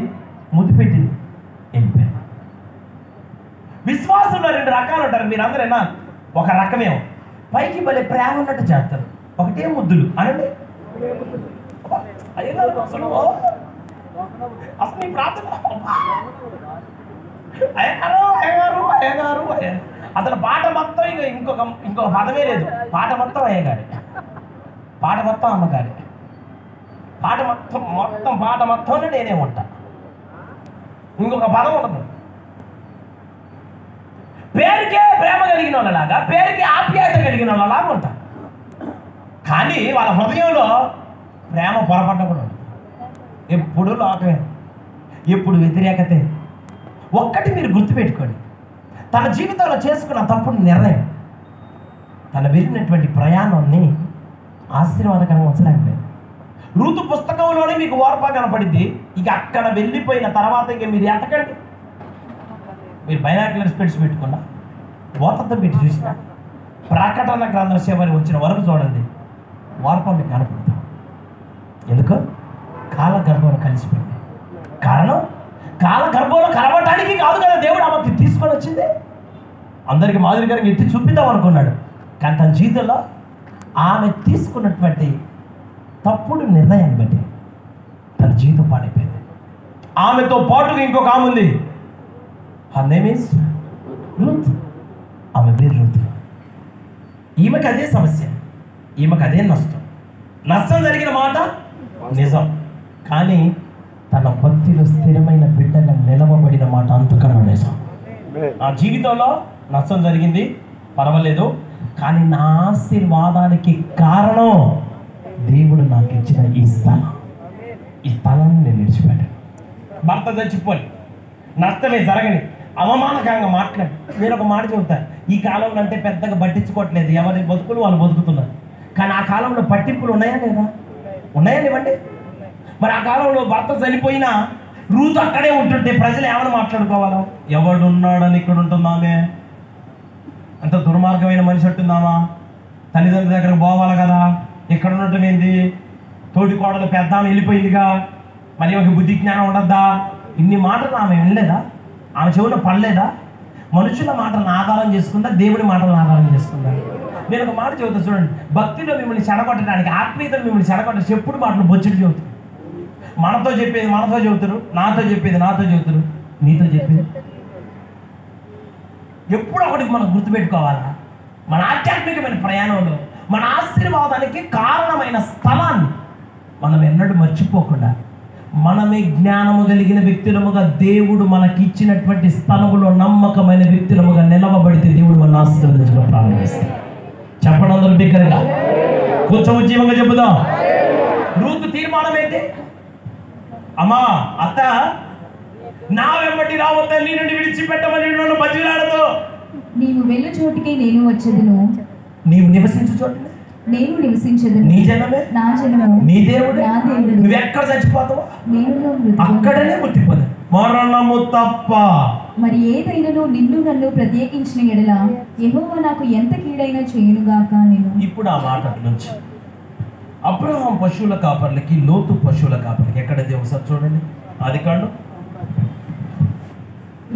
ముద్దు పెట్టింది, వెళ్ళిపోయాను. విశ్వాసంలో రెండు రకాలు ఉంటారు. మీరు అందరైనా ఒక రకమేమో పైకి భలే ప్రేమ ఉన్నట్టు చేస్తారు, ఒకటే ముద్దులు అనండి. అసలు నీ ప్రార్థన అయ్యగారు అసలు పాట మొత్తం ఇక ఇంకొక పదమే లేదు. పాట మొత్తం అయ్యగారి, పాట మొత్తం అమ్మగారి, పాట మొత్తంలో నేనే ఉంటా. ఇంకొక పదం ఉండదు. పేరుకే ప్రేమ కలిగిన వాళ్ళలాగా, పేరుకే ఆప్యాయత కలిగిన వాళ్ళలాగా ఉంటా. కానీ వాళ్ళ హృదయంలో ప్రేమ పొరపడ్డ కూడా ఉంటుంది. ఎప్పుడు లోకమే, ఎప్పుడు వ్యతిరేకతే. ఒక్కటి మీరు గుర్తుపెట్టుకోండి, తన జీవితంలో చేసుకున్న తప్పుడు నిర్ణయం తను వెళ్ళినటువంటి ప్రయాణాన్ని ఆశీర్వాదకరంగా ఉంచలేకపోయింది. ఋతు పుస్తకంలోనే మీకు వార్ప కనపడింది. ఇక అక్కడ వెళ్ళిపోయిన తర్వాత ఇక మీరు ఎతకండి. మీరు బైనాక్యులర్ స్పెట్స్ పెట్టుకున్నా, ఓతత్వం పెట్టి చూసినా, ప్రకటన గ్రంథం చివరి వచ్చిన వరకు చూడండి, వార్ప మీకు కనపడుతుంది. ఎందుకు? కాలగర్భంలో కలిసిపోయింది. కారణం, కాలగర్భంలో కలవటానికి కాదు కదా దేవుడు ఆమెకి తీసుకొని వచ్చింది. అందరికి మాదిరికరంగా ఎత్తి చూపిద్దాం అనుకున్నాడు. కానీ తన జీవితంలో ఆమె తీసుకున్నటువంటి తప్పుడు నిర్ణయాన్ని బట్టి తన జీవితం పాడైపోయింది. ఆమెతో పాటుగా ఇంకొక ఆమె ఉంది. Her name is Ruth. ఆమె పేరు రూత్. ఈమెకి అదే సమస్య, ఈమెకి అదే నష్టం జరిగిన మాట నిజం. కానీ తన భక్తిలో స్థిరమైన బిడ్డగా నిలవబడిన మాట అంతకన్నా నిజం. నా జీవితంలో నష్టం జరిగింది, పర్వాలేదు, కానీ నా ఆశీర్వాదానికి కారణం దేవుడు నాకు ఇచ్చిన ఈ స్థలాన్ని నేను విడిచిపెట్టాను. భర్త చచ్చిపోయి నష్టమే జరగని, అవమానకరంగా మాట్లాడి నేను ఒక మాట చెబుతాను. ఈ కాలంలో అంటే పెద్దగా పట్టించుకోవట్లేదు, ఎవరి బతుకులు వాళ్ళు బతుకుతున్నారు. కానీ ఆ కాలంలో పట్టింపులు ఉన్నాయా లేదా? ఉన్నాయా లేవండి? మరి ఆ కాలంలో భర్త చనిపోయినా రూతు అక్కడే ఉంటుంటే ప్రజలు ఏమని మాట్లాడుకోవాలో? ఎవడున్నాడని ఇక్కడ ఉంటుంది ఆమె, అంత దుర్మార్గమైన మనిషి అంటుందామా? తల్లిదండ్రుల దగ్గరకు పోవాలి కదా, ఇక్కడ ఉండటం ఏంది? తోటి కోడలు పెద్ద ఆమె వెళ్ళిపోయిందిగా, మరి ఒక బుద్ధి జ్ఞానం ఉండద్దా? ఇన్ని మాటలు ఆమె వినలేదా? ఆమె చెవులో పడలేదా? మనుషుల మాటలను ఆధారం చేసుకుందా, దేవుడి మాటలను ఆధారం చేసుకుందా? నేను ఒక మాట చెబుతా చూడండి, భక్తిలో మిమ్మల్ని చెడగొట్టడానికి, ఆత్మీయతలో మిమ్మల్ని చెడగొట్ట చెప్పుడు మాటలు బొచ్చుడు చెబుతారు. మనతో చెప్పేది మనతో చెబుతారు, నాతో చెప్పేది నాతో చెబుతారు, నీతో చెప్పేది. ఎప్పుడు ఒకటి మనం గుర్తుపెట్టుకోవాలా, మన ఆధ్యాత్మికమైన ప్రయాణంలో మన ఆశీర్వాదానికి కారణమైన స్థలాన్ని మనం ఎన్నడూ మర్చిపోకుండా, మనమే జ్ఞానము కలిగిన వ్యక్తులముగా దేవుడు మనకి ఇచ్చినటువంటి స్థలములో నమ్మకమైన వ్యక్తులముగా నిలవబడితే దేవుడు మన ఆశీర్వదించడం ప్రారంభిస్తాడు. చెప్పండి అందరూ బిగ్గరగా, కొంచెం ఉద్యమంగా చెబుదాం. రూతు తీర్మానం ఏంటి? అమ్మా అత్త, నా వెంబడి రావద్దని నీ నుండి విడిచిపెట్టమని నన్ను బతిలాడదు. నీవు వెళ్ళు చోటికి నేను వచ్చేదను, నీవు నివసించు చోటు నేను నివసించదను. నీ జనమే, నా జనము, నీ దేవుడు. నా దేవుడు. నువ్వు ఎక్కడ చచ్చిపోతావో నేను అక్కడనే ముట్టిపోదు, మరణము తప్ప. మరి ఏదైనాను నిన్ను నన్ను ప్రత్యేకించిన ఎడల యెహోవా నాకు ఎంత కీడైనా చేయునుగాక. నేను ఇప్పుడు ఆ మాట నుంచి అబ్రహాం పశువుల కాపర్లకి, లోతు పశువుల కాపర్లకి ఎక్కడ దేవుడు సార్ చూడండి, ఆదికాండం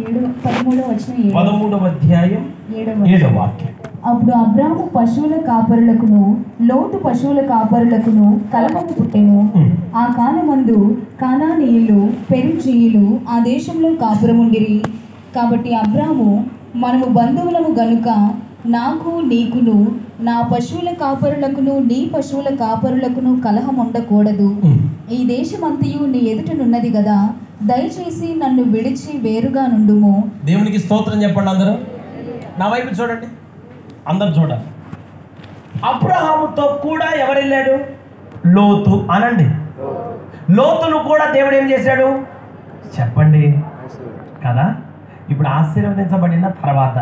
13వ అధ్యాయం 7వ వాక్యం. అప్పుడు అబ్రాము పశువుల కాపరులకును లోతు పశువుల కాపరులకును కలహము పుట్టెను. ఆ కాలమందు కానానీయులు పెరిజీయులు ఆ దేశంలో కాపురముండిరి. కాబట్టి అబ్రాము, మనము బంధువులము గనుక నాకు నీకును నా పశువుల కాపరులకును నీ పశువుల కాపరులకును కలహం ఉండకూడదు. ఈ దేశమంతయు నీ ఎదుటనున్నది కదా, దయచేసి నన్ను విడిచి వేరుగా నుండుము. దేవునికి స్తోత్రం చెప్పండి అందరూ. నా వైపు చూడండి, అందరు చూడాలి. అబ్రహాముతో కూడా ఎవరు వెళ్ళాడు? లోతు అనండి. లోతును కూడా దేవుడు ఏం చేశాడు చెప్పండి కదా. ఇప్పుడు ఆశీర్వదించబడిన తర్వాత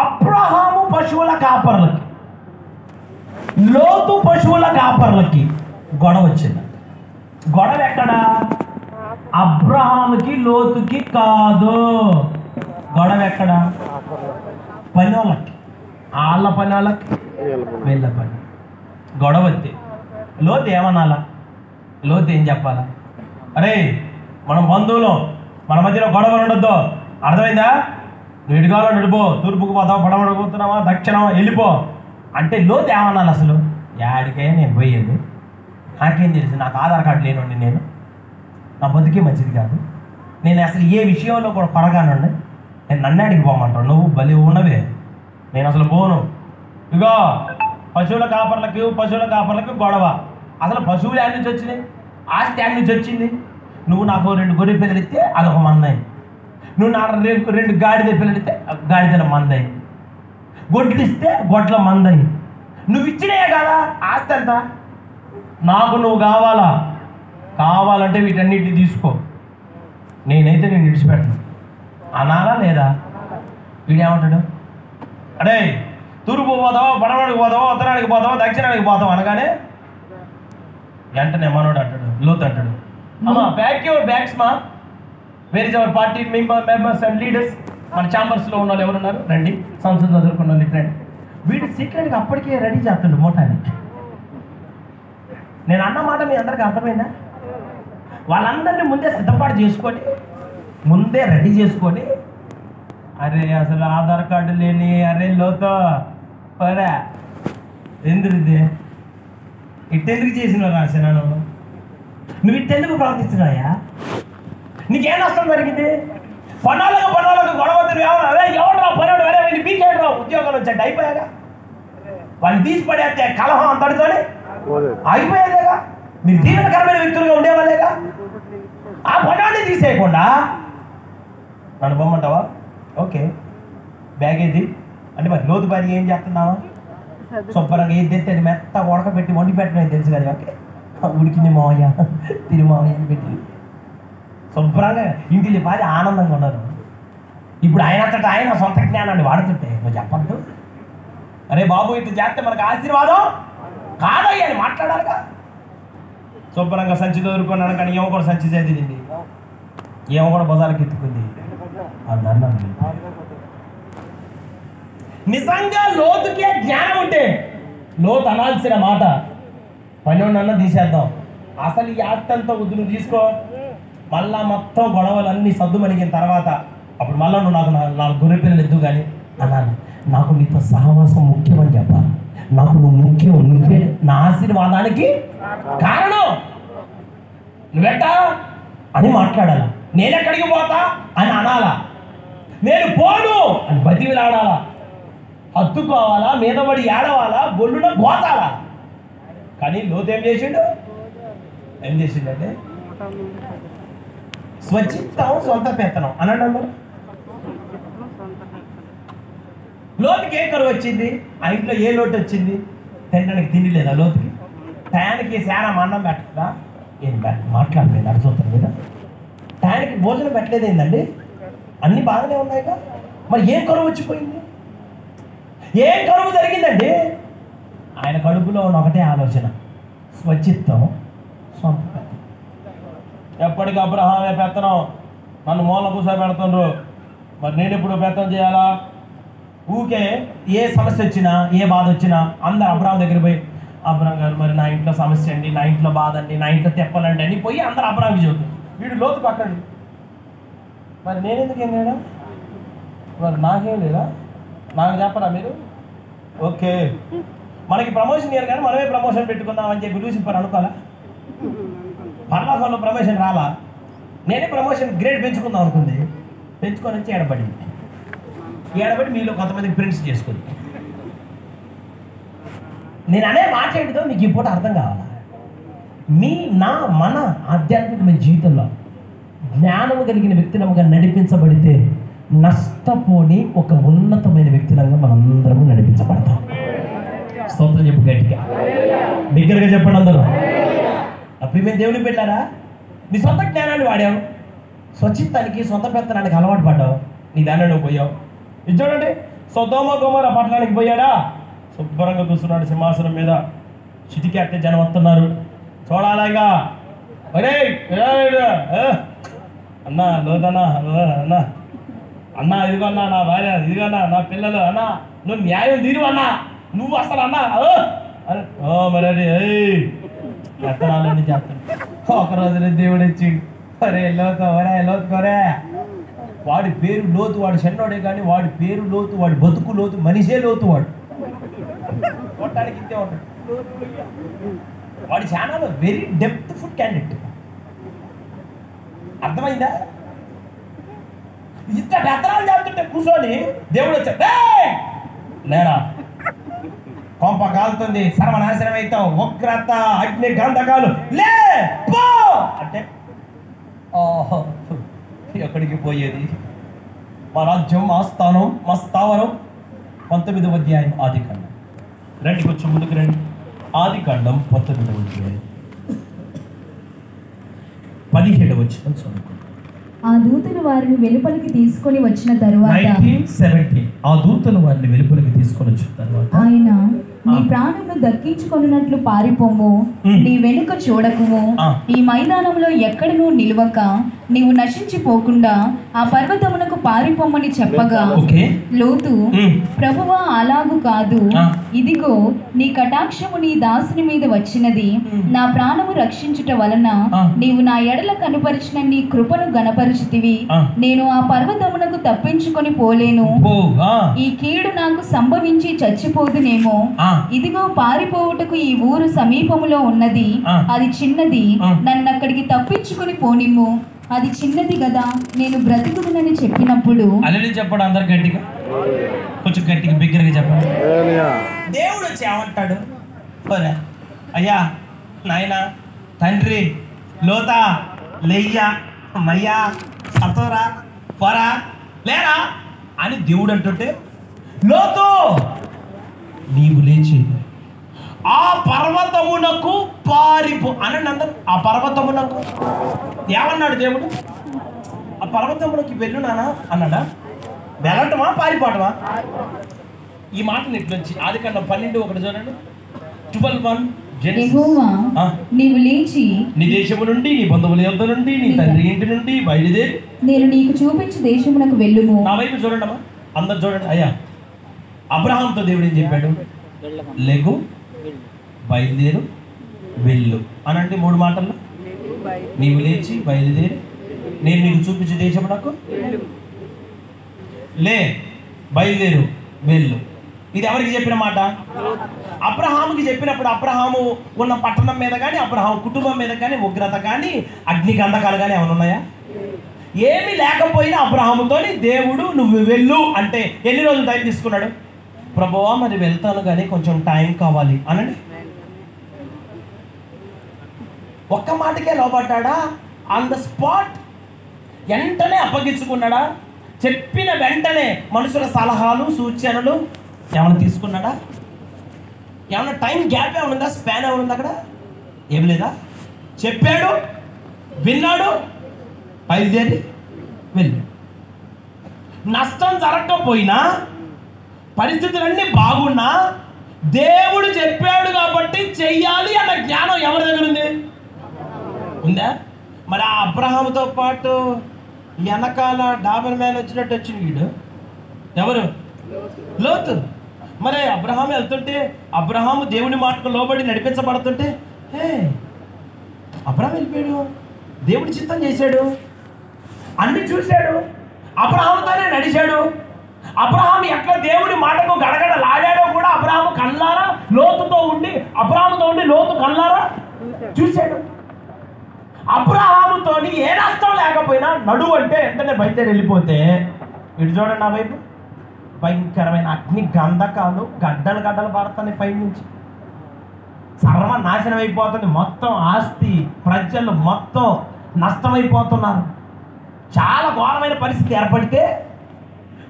అబ్రహాము పశువుల కాపర్లకి, లోతు పశువుల కాపర్లకి గొడవ వచ్చింది. గొడవ ఎక్కడ? అబ్రహాముకి లోతుకి కాదు. గొడవ ఎక్కడ? పని వాళ్ళకి, వాళ్ళ పని వాళ్ళకి, వీళ్ళ పని. గొడవ వస్తే లోతు ఏమనాలా? లోతు ఏం చెప్పాలా? అరే మనం బంధువులు, మన మధ్యలో గొడవలు ఉండొద్దు, అర్థమైందా? నువ్వు ఇటుగాలో నడిపో, తూర్పుకు పోతావా, పడమడుగుతున్నావా, దక్షిణమా, వెళ్ళిపో అంటే లోతు ఏమనాలి? అసలు యాడికైనా నేను పోయేది, నాకేం తెలుసు, నాకు ఆధార్ కార్డు లేనండి, నేను నా బతికే మంచిది కాదు, నేను అసలు ఏ విషయంలో కూడా కొరగానండి, నేను నన్ను అడిగి పోమంటాను, నువ్వు బలి ఉన్నవే, నేను అసలు పోను. ఇగో పశువుల కాపర్లకు గొడవ. అసలు పశువులు యాడ్ నుంచి వచ్చినాయి, ఆస్తి యాడ్ నుంచి వచ్చింది. నువ్వు నాకు 2 గొర్రె పిల్లలు ఇస్తే అదొక మందయి, నువ్వు నాకు 2 గాడిద పిల్లలు ఇస్తే గాడిదల మందయి, గొడ్లు ఇస్తే గొడ్ల మందయి. నువ్వు ఇచ్చినే కదా ఆస్తి అంతా. నాకు నువ్వు కావాలంటే వీటన్నిటిని తీసుకో, నేనైతే నేను విడిచిపెట్టను అనాలా లేదా? వీడేమంటాడు? అడే తూర్పు పోదావా, పడమడికి పోదావా, ఉత్తరానికి పోదావా, దక్షిణానికి పోదావా అనగానే వెంటనే మనోడు అంటాడు, లోతు అంటాడు, అమ్మా బ్యాక్ యువర్ బ్యాగ్స్ మా, where is our party members and leaders. మన ఛాంబర్స్లో ఉన్న వాళ్ళు ఎవరున్నారు? రండి, సంస్థ చదువుకున్న వాళ్ళు రండి. వీడు సీక్రెట్గా అప్పటికే రెడీ చేస్తుండు మోటానికి. నేను అన్న మాట మీ అందరికీ అర్థమైందా? వాళ్ళందరినీ ముందే సిద్ధపాటు చేసుకొని, ముందే రెడీ చేసుకొని, అరే అసలు ఆధార్ కార్డు లేని, అరే లోతో పరా ఎందుకు ఇది ఇట్టెందుకు చేసినావు రాసిన, నువ్వు ఇట్టెందుకు ప్రవర్తిస్తున్నాయా? నీకేం నష్టం జరిగింది? పనాలకు గొడవద్దు. అదే ఎవడరా పనివాడు, వేరే వీళ్ళు బీకేయడరా, ఉద్యోగాలు వచ్చాడు, అయిపోయాగా వాళ్ళు తీసి పడేస్తే కలహం అంతటితోనే అయిపోయేదేగా. మీరు దీవెనకరమైన వ్యక్తులుగా ఉండేవాళ్ళేగా. ఆ పనాన్ని తీసేయకుండా నన్ను పొమ్మంటావా? ఓకే, బ్యాగ్ ఏది అంటే మరి లోతు భార్య ఏం చేస్తున్నావా? శుభ్రంగా ఏది తెస్తే అది మెత్త ఉడకబెట్టి వండి పెట్టడం తెలుసు కదా. ఓకే, ఉడికింది మావయ్య, తిని మావయ్య అని పెట్టి శుభ్రంగా ఇంటికి భార్య ఆనందంగా ఉన్నారు. ఇప్పుడు ఆయన సొంత జ్ఞానాన్ని వాడుతుంటే నువ్వు చెప్పద్దు, అరే బాబు ఇటు చేస్తే మనకు ఆశీర్వాదం కాదయ్య అని మాట్లాడాలిగా. శుభ్రంగా సంచి దొరుకున్నాను, కానీ ఏమో కూడా సంచి చదివింది, ఏమో కూడా బజార్కి ఎత్తుకుంది. నిజంగా లోతుకే జ్ఞానం ఉంటే లోతు అనాల్సిన మాట పన్నెండు తీసేద్దాం, అసలు ఈ ఆస్తంతా వద్దు తీసుకో, మళ్ళా మొత్తం గొడవలన్నీ సద్దు మణిగిన తర్వాత అప్పుడు మళ్ళీ నువ్వు నాకు గొర్రె పిల్లలు ఎద్దు కానీ అన్నాను, నాకు నీతో సహవాసం ముఖ్యమని చెప్పాలి, నాకు నువ్వు ముఖ్యం, నువ్వే నా ఆశీర్వాదానికి కారణం, నువ్వెట్టా అని మాట్లాడాలా, నేనెక్కడికి పోతా అని అనాలా, నేను పోను అని బతివిలాడాలా, హత్తుకోవాలా, మీద పడి ఏడవాలా, బొల్లున గోతాలా. కానీ లోతు ఏం చేసిండంటే స్వచిత్తం సొంత పెత్తనం అన్నాడు అందరూ. లోతుకి ఏ కరువు వచ్చింది, ఆ ఇంట్లో ఏ లోటు వచ్చింది, తినడానికి తిండి లేదా లోతుకి, టయానికి శానా అన్నం పెట్టదా, ఏం మాట్లాడలేదు అర్థం మీద, టయానికి భోజనం పెట్టలేదు ఏందండి, అన్నీ బాగానే ఉన్నాయిగా, మరి ఏ కరువు వచ్చిపోయింది, ఏ కరువు జరిగిందండి? ఆయన కడుపులో ఉన్న ఒకటే ఆలోచన, స్వచిత్తం సొంత పెత్తనం. ఎప్పటికీ అబ్రహామే పెత్తనం, నన్ను మూల కూసా పెడుతుండ్రు, మరి నేను ఎప్పుడు పెత్తనం చేయాలా? ఊకే ఏ సమస్య వచ్చినా ఏ బాధ వచ్చినా అందరు అబ్రహాం దగ్గర పోయి, అబ్రహాం గారు మరి నా ఇంట్లో సమస్య అండి, నా ఇంట్లో బాధ అండి, నా ఇంట్లో తెప్పలండి అని పోయి అందరు అబ్రహాంకి చెబుతారు. వీడు లోతు పక్కడు, మరి నేనెందుకు ఏం లేడా, మరి నాకేం లేదా, నాకు చెప్పరా మీరు? ఓకే మనకి ప్రమోషన్ ఇయర్ కానీ మనమే ప్రమోషన్ పెట్టుకుందాం అని చెప్పి లూసిఫర్ అనుకోవాలా? పర్లోకంలో ప్రమోషన్ రాలా, నేనే ప్రమోషన్ గ్రేడ్ పెంచుకుందాం అనుకుంది, పెంచుకొని వచ్చి ఏడబడింది, ఏడబడి మీలో కొంతమందికి ప్రింట్స్ చేసుకుంది. నేను అనే మాట్లాడేదో మీకు ఈ పూట అర్థం కావాలా? మన ఆధ్యాత్మికమైన జీవితంలో జ్ఞానము కలిగిన వ్యక్తులముగా నడిపించబడితే నష్టపోని ఒక ఉన్నతమైన వ్యక్తులంగా మనందరము నడిపించబడతాం. స్తోత్రం చెప్పు గట్టిగా, దగ్గరగా చెప్పండి అందరూ. అప్పుడు మేము దేవుని పెట్టారా, నీ సొంత జ్ఞానాన్ని వాడావు, స్వచిత్తానికి సొంత పెత్తనానికి అలవాటు పడ్డావు, నీ దాన్ని నువ్వు పోయావు. ఇది చూడండి, సొదొమ గొమొర్రా పట్టణానికి పోయాడా, శుభ్రంగా కూర్చున్నాడు సింహాసనం మీద, చిటికి అట్టే జనం వస్తున్నారు, చూడాలిగా, ఒరే అన్నా లోదన్నా అన్నా, అన్నా ఇదిగన్నా నా భార్య, ఇదిగన్నా నా పిల్లలు, అన్నా నువ్వు న్యాయం తీరు అన్నా, నువ్వు అసలు అన్నా మరి అది ఎత్తనాలని చేస్తాడు. ఒకరోజు దేవుడు వచ్చి ఒరే లోతుకోరే, వాడి పేరు లోతు, వాడు చెన్నోడే కానీ వాడి పేరు లోతు, వాడి బతుకు లోతు, మనిషే లోతు, వాడు కొట్టడానికి ఇంతే ఉంటాడు. వాడి channel very depth food candidate, అర్థమైందా? ఇంత బెత్తనాలు చెప్తుంటే కూర్చొని దేవుడు వచ్చాడు, లేరా కొంప కాలుతుంది, సర్వనాశనం అవుతావు, ఉగ్రత అగ్ని గంధకాలు లే పో అంటే ఓహో ఎక్కడికి పోయేది, మా రాజ్యం మా స్థానం మా స్థావరం. 19వ అధ్యాయం ఆదికాండం, రండి కొంచెం ముందుకు రండి. ఆదికాండం 19వ అధ్యాయం 17వ వచనం చదువుకోండి. ఆ దూతలు వారిని వెలుపలికి తీసుకొని వచ్చిన తరువాత 1970 ఆ దూతలు వారిని వెలుపలికి తీసుకొని వచ్చిన తర్వాత ఆయన, నీ ప్రాణమును దక్కించుకొనున్నట్లు పారిపోము, నీ వెనుక చూడకుము, ఈ మైదానంలో ఎక్కడనూ నిలువక నీవు నశించిపోకుండా ఆ పర్వతమునకు పారిపోమని చెప్పగా, లోతు, ప్రభువా అలాగు కాదు, ఇదిగో నీ కటాక్షము నీ దాసుని మీద వచ్చినది, నా ప్రాణము రక్షించుట వలన నీవు నా ఎడల కనుపరిచిన నీ కృపను గణపరిచితివి, నేను ఆ పర్వతమునకు తప్పించుకొని పోలేను, ఈ కీడు నాకు సంభవించి చచ్చిపోదునేమో, ఇదిగో పారిపోవుటకు ఈ ఊరు సమీపములో ఉన్నది, అది చిన్నది, నన్ను అక్కడికి తప్పించుకొని పోనిమ్ము, అది చిన్నది కదా, నేను బ్రతుకుదునని చెప్పినప్పుడు. చెప్పండి అందరు గట్టిగా, కొంచెం గట్టిగా బిగ్గరగా చెప్పండి. దేవుడు వచ్చి ఏమంటాడు, అయ్యా నాయనా తండ్రి లోతా లెయ్యా మయ్యా సతోరా పొరా లేరా అని దేవుడు అంటుంటే, లోతు నీవు లేచి ఆ పర్వతమునకు పారిపో అనండి అందరు. ఆ పర్వతమునకు ఏమన్నాడు దేవుడు? ఆ పర్వతమునకు వెళ్ళునానా అన్నాడా? వెళ్ళటమా పారిపోవటమా? ఈ మాటను ఇట్లొచ్చి ఆదికాండం 12:1 చూడండి. 12:1 యెహోవా నీవు లేచి నీ దేశము నుండి నీ బంధువుల యొద్ద నుండి నీ తండ్రి ఇంటి నుండి బయలుదేరి నేను నీకు చూపించు దేశమునకు వెళ్ళుము. నా వైపు చూడండి అమ్మా, అందరు చూడండి. అయ్యా అబ్రహాంతో దేవుడు ఏం చెప్పాడు? లెగు, బయలుదేరు, వెళ్ళు అని అంటే 3 మాటల్లో. నీవు లేచి బయలుదేరి నేను నీకు చూపించే దేశం నాకు లే, బయలుదేరు, వెళ్ళు. ఇది ఎవరికి చెప్పిన మాట? అబ్రహాముకి చెప్పినప్పుడు అబ్రహాము ఉన్న పట్టణం మీద కానీ అబ్రహాము కుటుంబం మీద కానీ ఉగ్రత కానీ అగ్ని గంధకాలు కానీ ఏమైనా ఉన్నాయా? ఏమీ లేకపోయినా అబ్రహాముతో దేవుడు నువ్వు వెళ్ళు అంటే ఎన్ని రోజులు టైం తీసుకున్నాడు? ప్రభువా మరి వెళ్తాను కానీ కొంచెం టైం కావాలి అనండి. ఒక్క మాటకే లోపడ్డా? ఆన్ ద స్పాట్ వెంటనే అప్పగించుకున్నాడా? చెప్పిన వెంటనే మనుషుల సలహాలు సూచనలు ఏమైనా తీసుకున్నాడా? ఏమైనా టైం గ్యాప్ ఏమైనా ఉందా? స్పాన్ ఏమైనా ఉందా? అక్కడ ఏం లేదా? చెప్పాడు, విన్నాడు, బయలుదేరి వెళ్ళాడు. నష్టం జరగకపోయినా పరిస్థితులన్నీ బాగున్నా దేవుడు చెప్పాడు కాబట్టి చెయ్యాలి అన్న జ్ఞానం ఎవరి దగ్గర ఉంది? ఉందా? మరి ఆ అబ్రహాముతో పాటు వెనకాల డాబర్ మ్యాన్ వచ్చినట్టు వచ్చిన వీడు ఎవరు? లోతు. మరి అబ్రహాము వెళ్తుంటే అబ్రహాము దేవుని మాటకు లోబడి నడిపించబడుతుంటే అబ్రహాం వెళ్ళిపోయాడు, దేవుడి చిత్తం చేశాడు, అన్ని చూశాడు, అబ్రహాముతోనే నడిచాడు. అబ్రహాము ఎట్లా దేవుడి మాటకు గడగడలాడాడో కూడా అబ్రహాము కళ్ళారా లోతుతో ఉండి అబ్రహాముతో ఉండి లోతు కళ్ళారా చూశాడు. అబ్రహాముతో ఏ నష్టం లేకపోయినా నడువు అంటే వెంటనే బయలుదేరి వెళ్ళిపోతే ఇటు చూడండి నా వైపు భయంకరమైన అగ్ని గంధకాలు గడ్డలు గడ్డలు పడుతున్నాయి పైనుంచి. సర్వనాశనం అయిపోతుంది. మొత్తం ఆస్తి ప్రజలు మొత్తం నష్టమైపోతున్నారు. చాలా ఘోరమైన పరిస్థితి ఏర్పడితే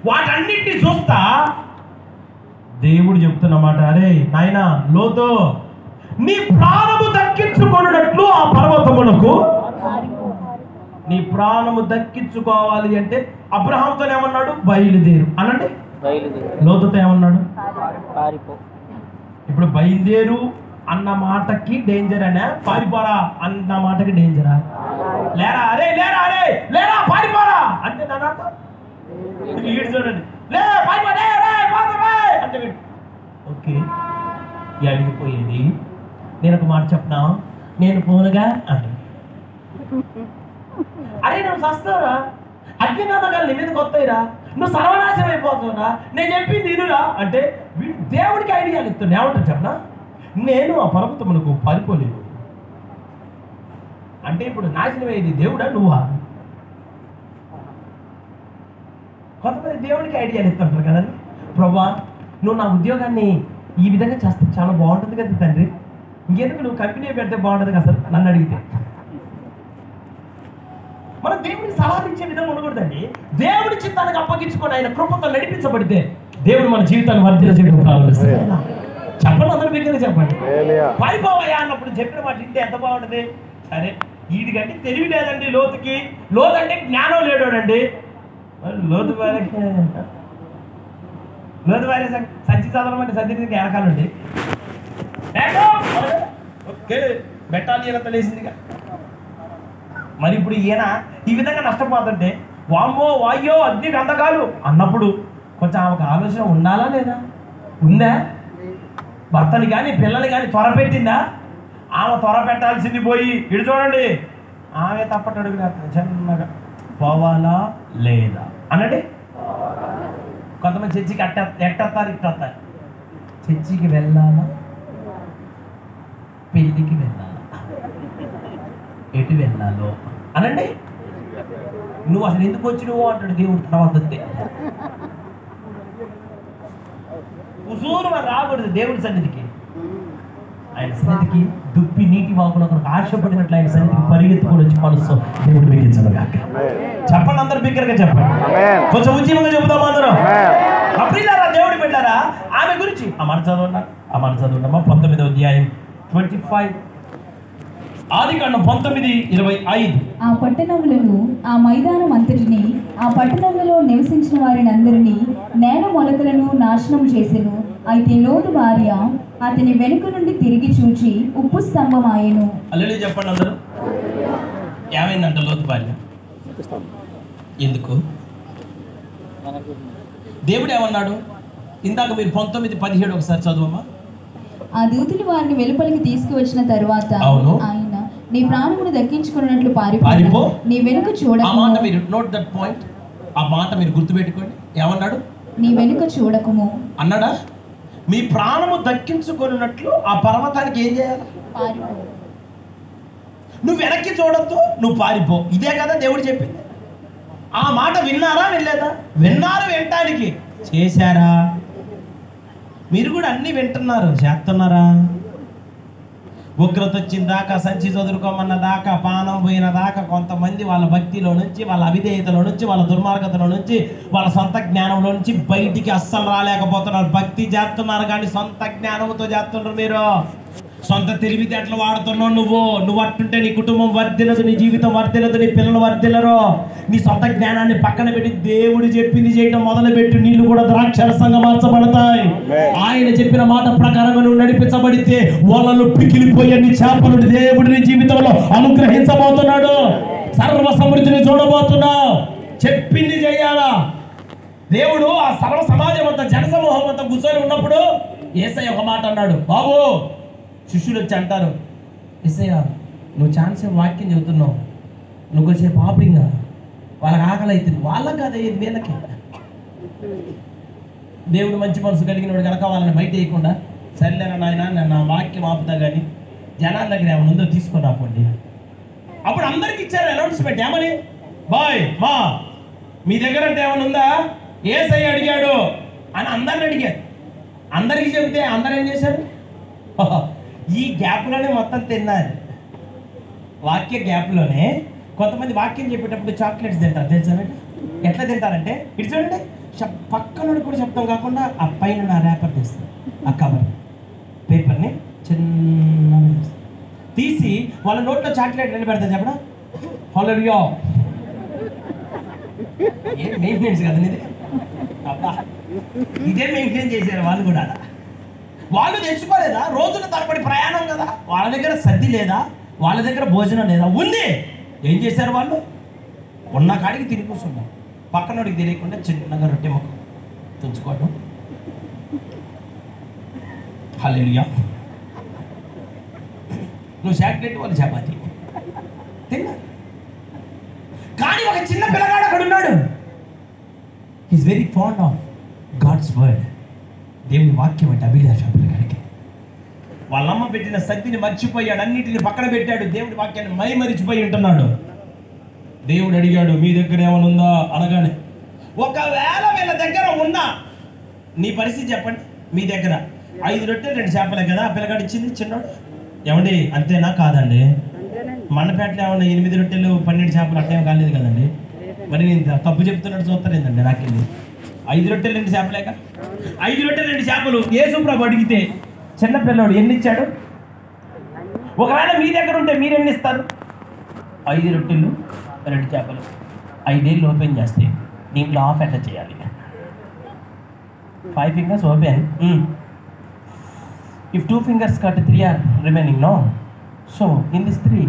వాటన్నిటిని చూస్తా దేవుడు చెప్తున్నమాట, అరే నాయనా లోతు నీ ప్రాణము దక్కించుకొనున్నట్లు ఆ పర్వతమునకు నీ ప్రాణము దక్కించుకోవాలి అంటే అబ్రహాంతో ఏమన్నాడు? బయలుదేరు అనండి. లోతుతో ఏమన్నాడు? ఇప్పుడు బయలుదేరు అన్న మాటకి డేంజర్ అనే, పారిపోరా అన్న మాటకి డేంజరా? లేరా అరే లేరా అరే లేరా పారిపోరా అంటే దాని అర్థం వీడు చూడండి లే పారిపోరే అంటే వీడు ఓకే అడిగిపోయేది. నేను ఒక మాట చెప్పనా, నేను పోనుగా అంటే అరే నువ్వు సస్తావురా, అగ్నినాథకాలు నీ మీదకి వస్తాయిరా, నువ్వు సర్వనాశనం అయిపోతావురా, నేను చెప్పింది వినురా అంటే దేవుడికి ఐడియాలు ఇస్తాను. ఏమంటారు చెప్పనా? నేను ఆ పర్వతమునకు పారిపోలేదు అంటే ఇప్పుడు నాశనం అయ్యేది దేవుడా నువ్వా? కొంతమంది దేవుడికి ఐడియాలు ఇస్తుంటారు కదండి. ప్రభా నువ్వు నా ఉద్యోగాన్ని ఈ విధంగా చేస్తే చాలా బాగుంటుంది కదా తండ్రి, ఇంకెందుకు నువ్వు కంపెనీ పెడితే బాగుంటుంది కదా సార్ నన్ను అడిగితే. మనం దేవుడికి సలహా ఇచ్చే విధంగా ఉండకూడదండి. దేవుడి చిత్తానికి అప్పగించుకొని ఆయన కృపతో నడిపించబడితే దేవుడు మన జీవితాన్ని వర్ధన చేయడం ప్రారంభిస్తాడు. చెప్పండి, అందరూ బిగ్గరగా చెప్పండి. పారిపోవయ్యా అన్నప్పుడు చెప్పిన మాట ఇంటే ఎంత బాగుంటుంది. సరే వీడికంటే తెలివి లేదండి లోతుకి, లోతు అంటే జ్ఞానం లేడోడండి. లోతు భార్య సంచి చదవమంటే సర్దికి వెనకాలండి ఓకే బెట్టాలి తెలిసిందిగా. మరి ఇప్పుడు ఈయన ఈ విధంగా నష్టపోతుంటే వామ్మో వాయ్యో అగ్ని గంధకాలు అన్నప్పుడు కొంచెం ఆమెకు ఆలోచన ఉండాలా లేదా? ఉందా? భర్తని కానీ పిల్లల్ని కానీ త్వర పెట్టిందా? ఆమె త్వర పెట్టాల్సింది పోయి ఇటు చూడండి ఆమె తప్పటడుగు చిన్నగా పోవాలా లేదా అనండి. కొంతమంది చర్చికి ఎట్టొస్తారు ఇట్టొస్తారు. చర్చికి వెళ్ళాలా, పెళ్ళికి వెళ్ళాలా, ఎటు వెళ్ళాలో అనండి. నువ్వు అసలు ఎందుకు వచ్చి నువ్వు అంటాడు దేవుడు. తర్వాత వస్తే ఉసూరు మరి రాకూడదు దేవుడి సన్నిధికి. ఆయన సన్నిధికి దుప్పి నీటి వాకులో ఒకరికి ఆశపడినట్లు ఆయన సన్నిధికి పరిగెత్తుకొని వచ్చి మనసు దేవుడు బిగించను గాక. చెప్పండి, అందరూ బిగ్గరగా చెప్పండి, కొంచెం ఉద్యమంగా చెబుతాం అందరం. అప్పుడిల్లారా దేవుడు పెట్టారా ఆమె గురించి ఆ మాట చదవమ్మా 19వ అధ్యాయం 25 ఆదికాండం 19:25. ఆ పట్టణములను ఆ మైదానం అంతటిని ఆ పట్టణములలో నివసించిన వారిని అందరినీ నేల మొలకలను నాశనం చేసెను. అయితే లోతు భార్య అతని వెనుక నుండి తిరిగి చూచి ఉప్పు స్తంభం ఆయను. అల్లెలు చెప్పండి అందరూ. ఏమైందంట లోతు భార్య? ఎందుకు? దేవుడు ఏమన్నాడు? ఇందాక మీరు 19:17 ఒకసారి చదువమ్మా. ఆ దూతులు వారిని వెలుపలికి తీసుకువచ్చిన తరువాత అవును. ఆయన నీ ప్రాణమును దక్కించుకున్నట్లు పారిపో. పారిపో, నీ వెనుక ఆ చూడకు, మాట మీరు నోట్ దట్ పాయింట్. ఆ మాట మీరు గుర్తుపెట్టుకోండి. ఏమన్నాడు? నీ వెనుక చూడకుము, అన్నాడా? మీ ప్రాణము దక్కించుకున్నట్లు ఆ పర్వతానికి ఏం చేయాలి? పారిపో. నువ్వు వెనక్కి చూడొద్దు, నువ్వు పారిపో. ఇదే కదా దేవుడు చెప్పింది. ఆ మాట విన్నారా వినలేదా? విన్నారు, వినటానికి చేశారా? మీరు కూడా అన్నీ వింటున్నారు, చేస్తున్నారా? ఉగ్రత వచ్చిన దాకా, సంచి చదువుకోమన్న దాకా, పానం పోయిన దాకా కొంతమంది వాళ్ళ భక్తిలో నుంచి, వాళ్ళ అవిధేయతలో నుంచి, వాళ్ళ దుర్మార్గతలో నుంచి, వాళ్ళ సొంత జ్ఞానంలో నుంచి బయటికి అస్సలు రాలేకపోతున్నారు. భక్తి చేస్తున్నారు కానీ సొంత జ్ఞానంతో చేస్తున్నారు. మీరు సొంత తెలివితేటలు వాడుతున్నావు. నువ్వు అట్టుంటే నీ కుటుంబం వర్ధిల్లదు, నీ జీవితం వర్ధిల్లదు, నీ పిల్లలు వర్ధిల్లరు. నీ సొంత జ్ఞానాన్ని పక్కన పెట్టి దేవుడు చెప్పింది చేయటం మొదలుపెట్టి నీళ్లు కూడా ద్రాక్షరసంగా మార్చబడతాయి. ఆయన చెప్పిన మాట ప్రకారంగా నువ్వు నడిపించబడితే వలలు పికిలిపోయే నీ చేపలు దేవుడు నీ జీవితంలో అనుగ్రహించబోతున్నాడు. సర్వ సమృద్ధిని చూడబోతున్నావు. చెప్పింది చేయాలా? దేవుడు ఆ సర్వ సమాజం అంతా, జనసమూహం అంతా కూర్చొని ఉన్నప్పుడు యేసయ్య ఒక మాట అన్నాడు. బాబు, శిష్యులు వచ్చి అంటారు, యేసయ్య నువ్వు ఛాన్స్ వాక్యం చెబుతున్నావు, నువ్వు కొంచెం పాపింగా వాళ్ళకి ఆకలి అవుతుంది. వాళ్ళకి కాదు, ఇది వీళ్ళకి. దేవుడు మంచి మనసు కలిగినవాడు కనుక వాళ్ళని బయట వేయకుండా, సర్లేనా నాయన నేను నా వాక్యం ఆపుతా కానీ జనాల దగ్గర ఏమైనా ఉందో తీసుకొని రాకండి. అప్పుడు అందరికి ఇచ్చారు అనౌన్స్మెంట్. ఏమని? బాయ్ మా మీ దగ్గర అంటే ఏమైనా ఉందా? యేసయ్య అడిగాడు అని అందరిని అడిగారు. అందరికి చెబితే అందరు ఏం చేశారు? ఈ గ్యాప్లోనే మొత్తం తిన్నారు. వాక్య గ్యాప్లోనే కొంతమంది వాక్యం చెప్పేటప్పుడు చాక్లెట్స్ తింటారు. తెలుసా? ఎట్లా తింటారంటే ఇటు చూడండి, పక్కన కూడా చెప్తాం కాకుండా ఆ పైన నా ర్యాపర్ తీస్తారు, ఆ కవర్ పేపర్ని చిన్న తీసి వాళ్ళ నోట్లో చాక్లెట్ రెడీ పెడతారు. చెప్పడా హల్లెలూయా, ఏం మెయింటెనెన్స్ కదా ఇది. అబ్బా, ఇదే మెయింటైన్ చేశారు వాళ్ళు కూడా. వాళ్ళు తెచ్చుకోలేదా? రోజుల తరబడి ప్రయాణం కదా, వాళ్ళ దగ్గర సద్ది లేదా, వాళ్ళ దగ్గర భోజనం లేదా? ఉంది. ఏం చేశారు వాళ్ళు? ఉన్న కాడికి తిరిగి కూర్చున్నారు. పక్కనోడికి తెలియకుండా చిన్నగా రొట్టె మొక్క తుంచుకోవడం. హల్లెలూయా. నువ్వు చాక్లెట్, వాళ్ళు చపాతీ తిన్నా. కానీ ఒక చిన్న పిల్లగాడు అక్కడ ఉన్నాడు. Is very fond of God's word. దేవుని వాక్యం అంటే అభిలాష పిల్లగాడికి. వాళ్ళమ్మ పెట్టిన సద్దిని మర్చిపోయాడు, అన్నిటిని పక్కన పెట్టాడు, దేవుడి వాక్యాన్ని మరిచిపోయి ఉంటున్నాడు. దేవుడు అడిగాడు, మీ దగ్గర ఏమైనా ఉందా అనగానే, ఒకవేళ వీళ్ళ దగ్గర ఉన్నా నీ పరిస్థితి చెప్పండి. మీ దగ్గర 5 రొట్టెలు 2 చేపలే కదా ఆ పిల్లగాడు ఇచ్చింది చిన్నోడు. ఏమండి అంతేనా? కాదండి. మండపేటలో ఏమన్నా 8 రొట్టెలు 12 చేపలు అట్టేం కాలేదు కదండి. మరి నేను తప్పు చెప్తున్నట్టు చూస్తాను ఏంటండి? నాకెళ్ళి 5 రొట్టెలు 2 చేపలేక 5 రొట్టెలు 2 చేపలు యేసు ప్రభు అడిగితే చిన్నపిల్లడు ఎన్ని ఇచ్చాడు? ఒకవేళ మీ దగ్గర ఉంటే మీరు ఎన్ని ఇస్తారు? 5 రొట్టెలు 2 చేపలు 5 ఏళ్ళు ఓపెన్ చేస్తే దీంట్లో ఆఫ్ ఎట్లా చేయాలి? 5 fingers open. If 2 fingers cut, 3 are remaining, no? So in this 3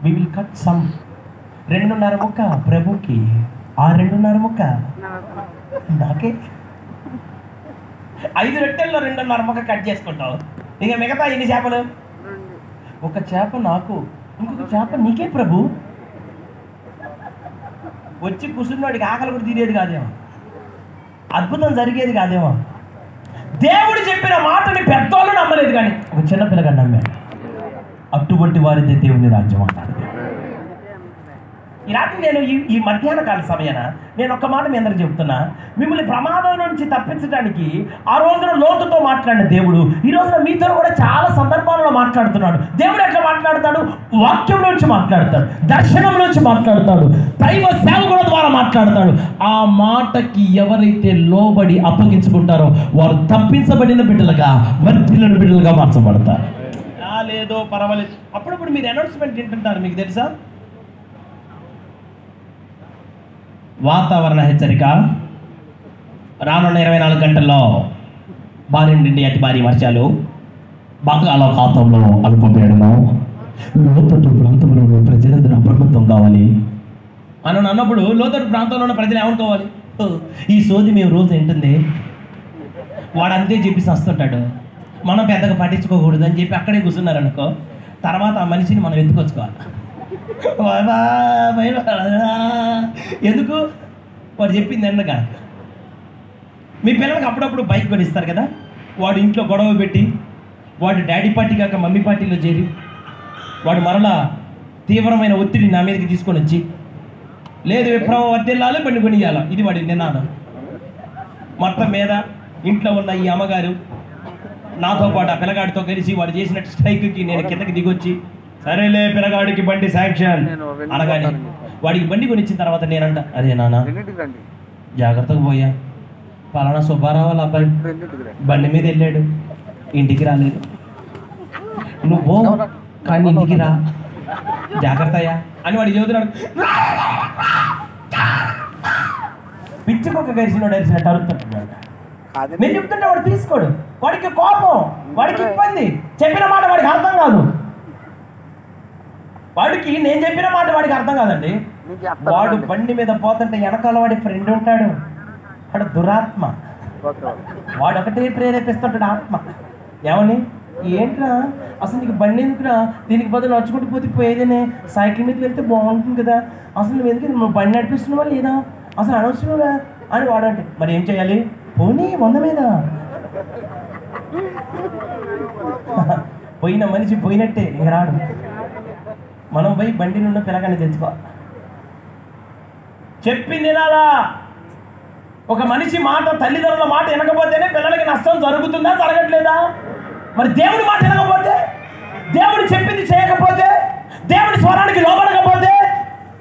we will cut some. 2.5 ముక్క ప్రభుకి, ఆ 2.5 ముక్క నాకే. 5 రొట్టెల్లో 2.5 ముక్క కట్ చేసుకుంటావు. ఇంకా మిగతా ఎన్ని చేపలు? ఒక చేప నాకు, ఇంకొక చేప నీకే ప్రభు. వచ్చి కూర్చున్నవాడికి ఆకలి కూడా తీరేది కాదేమో, అద్భుతం జరిగేది కాదేమో. దేవుడు చెప్పిన మాటని పెద్దోళ్ళు నమ్మలేదు కానీ ఒక చిన్న పిల్లగాడు నమ్మాడు. అటువంటి వారిదే దేవుని రాజ్యం అన్నాడు. ఈ రాత్రి నేను ఈ మధ్యాహ్న కాల సమయాన నేను ఒక్క మాట మీ అందరికి చెప్తున్నా. మిమ్మల్ని ప్రమాదం నుంచి తప్పించడానికి ఆ రోజున లోతుతో మాట్లాడిన దేవుడు ఈ రోజున మీతో కూడా చాలా సందర్భాలలో మాట్లాడుతున్నాడు. దేవుడు ఎట్లా మాట్లాడతాడు? వాక్యం నుంచి మాట్లాడతాడు, దర్శనం నుంచి మాట్లాడతాడు, దైవ సేవకుల ద్వారా మాట్లాడతాడు. ఆ మాటకి ఎవరైతే లోబడి అప్పగించుకుంటారో వారు తప్పించబడిన బిడ్డలుగా, వర్ధిల్లిన బిడ్డలుగా మార్చబడతారు. లేదో పర్వాలేదు. అప్పుడప్పుడు మీరు అనౌన్స్మెంట్ వింటుంటారు, మీకు తెలుసా? వాతావరణ హెచ్చరిక, రానున్న 24 గంటల్లో భారీ నుండి అతి భారీ వర్షాలు, బంగాళాఖాతంలో అల్పపీడనం, లోతట్టు ప్రాంతంలో ప్రజలందరూ అప్రమత్తం కావాలి అని అన్నప్పుడు లోతట్టు ప్రాంతంలో ఉన్న ప్రజలు ఏమనుకోవాలి? ఈ సోది మేము రోజు ఏంటుంది వాడు అంతే చెప్పి వస్తుంటాడు. మనం పెద్దగా పట్టించుకోకూడదు అని చెప్పి అక్కడే కూర్చున్నారు అనుకో, తర్వాత ఆ మనిషిని మనం ఎత్తుకొచ్చుకోవాలి. ఎందుకు? వాడు చెప్పింది ఎండగా. మీ పిల్లలకి అప్పుడప్పుడు బైక్ కొనిస్తారు కదా, వాడు ఇంట్లో గొడవ పెట్టి వాడు డాడీ పార్టీ కాక మమ్మీ పార్టీలో చేరి వాడు మరలా తీవ్రమైన ఒత్తిడి నా మీదకి తీసుకొని వచ్చి, లేదు విప్లవం వర్దిల్లాలి, బండి కొనియాల, ఇది వాడి నినాదం. మొత్తం మీద ఇంట్లో ఉన్న ఈ అమ్మగారు నాతో పాటు ఆ పిల్లగాడితో కలిసి వాడు చేసినట్టు స్ట్రైక్కి నేను కిందకి దిగొచ్చి, సరేలే పిల్లగాడికి బండి శాంక్షన్ అనగానే వాడికి బండి కొనిచ్చిన తర్వాత నేనంట, అరే నాన్న జాగ్రత్తగా పోయా, పలానా సుబ్బారావు వాళ్ళ అబ్బాయి బండి మీద వెళ్ళాడు, ఇంటికి రాలేదు, నువ్వు కానీ ఇంటికి రా, జాగ్రత్తయ్యా అని వాడికి చదువుతున్నాడు. పిచ్చికొక్క గరిచినోడు అరిచినట్టు అరుతుంటున్నాడు. నేను చెప్తుంటే వాడు తీసుకోడు, వాడికి కోపం, వాడికి ఇబ్బంది, చెప్పిన మాట వాడికి అర్థం కాదు. వాడికి నేను చెప్పిన మాట వాడికి అర్థం కాదండి. వాడు బండి మీద పోతుంటే వెనకాల వాడి ఫ్రెండ్ ఉంటాడు, వాడు దురాత్మ, వాడు ఒకటే ప్రేరేపిస్తుంటాడు ఆత్మ. ఏమని? ఏంట్రా అసలు నీకు బండి ఎందుకురా, దీనికి బదులు నడుచుకుంటూ పోతే పోయేదేనే, సైకిల్ మీద వెళ్తే బాగుంటుంది కదా, అసలు నువ్వు ఎందుకు నువ్వు బండి నడిపిస్తున్నావా లేదా, అసలు అనవసరంగా అని వాడంటే, మరి ఏం చేయాలి? పోనీ 100 మీద. పోయిన మనిషి పోయినట్టే, ఇంక రాడు. మనం పోయి బండి నుండి పిల్లగాన్ని తెచ్చుకోవాలి. చెప్పింది వినాలా? ఒక మనిషి మాట, తల్లిదండ్రుల మాట వినకపోతేనే పిల్లలకి నష్టం జరుగుతుందా, జరగట్లేదా? మరి దేవుడి మాట వినకపోతే, దేవుడు చెప్పింది చేయకపోతే, దేవుడి స్వరానికి లోబడకపోతే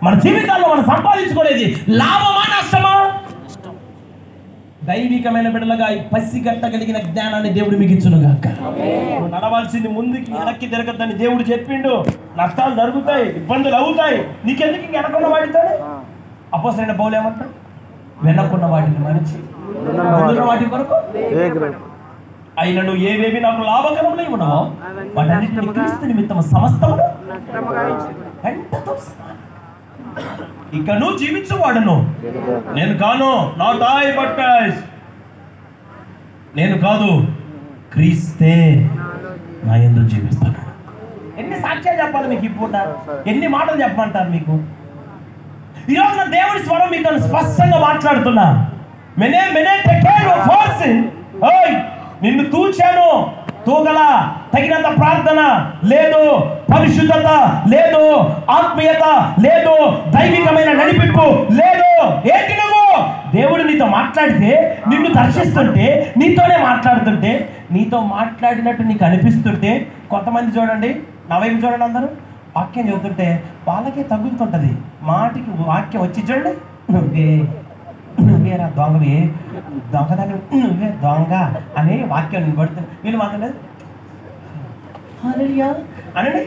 మన జీవితాల్లో మనం సంపాదించుకునేది లాభమా నష్టమా? దైవికమైన బిడ్డలుగా పసిగట్టగలిగిన జ్ఞానాన్ని దేవుడు మీకు ఇచ్చునుగాక. నడవాల్సింది ముందుకి వెనక్కి తిరగద్దని దేవుడు చెప్పిండు. నష్టాలు జరుగుతాయి, ఇబ్బందులు అవుతాయి, నీకెందుకు ఇంక వెనకున్న వాటితో? అపోసరైన పౌలు ఏమంటాడు? వెనకున్న వాటిని మరిచి వాటి కొరకు అయినను ఏవేవి నాకు లాభకరములై ఉన్నావో వాటన్నిటిని క్రీస్తు నిమిత్తము సమస్తమును వెంటతో సమానం. ఇక నువ్వు జీవించువాడును నేను కాను, నాట్ ఐ బట్ క్రైస్ట్. నేను కాదు, క్రీస్తే నా యందు జీవిస్తాను. ఎన్ని సాక్ష్యాలు చెప్పాలి మీకు? ఇప్పుడు ఎన్ని మాటలు చెప్పమంటారు మీకు? ఈరోజు నా దేవుడి స్వరం మీతో స్పష్టంగా మాట్లాడుతున్నా. నిన్ను తూచాను, తూగల తగినంత ప్రార్థన లేదు, పరిశుద్ధత లేదు, ఆత్మీయత లేదు, దైవికమైన నడిపింపు లేదు. ఏంటి నువ్వు? దేవుడు నీతో మాట్లాడితే, నిన్ను దర్శిస్తుంటే, నీతోనే మాట్లాడుతుంటే, నీతో మాట్లాడినట్టు నీకు అనిపిస్తుంటే, కొంతమంది చూడండి, నా వైపు చూడండి, అందరూ వాక్యం చదువుతుంటే వాళ్ళకే తగ్గుతుంటుంది. మాటికి వాక్యం వచ్చి చూడండి, నువ్వేరా దొంగవి, దొంగ దగ్గర నువ్వే దొంగ అనే వాక్యం నిలబడుతుంది. వీళ్ళు మాట్లాడలేదు అనండి.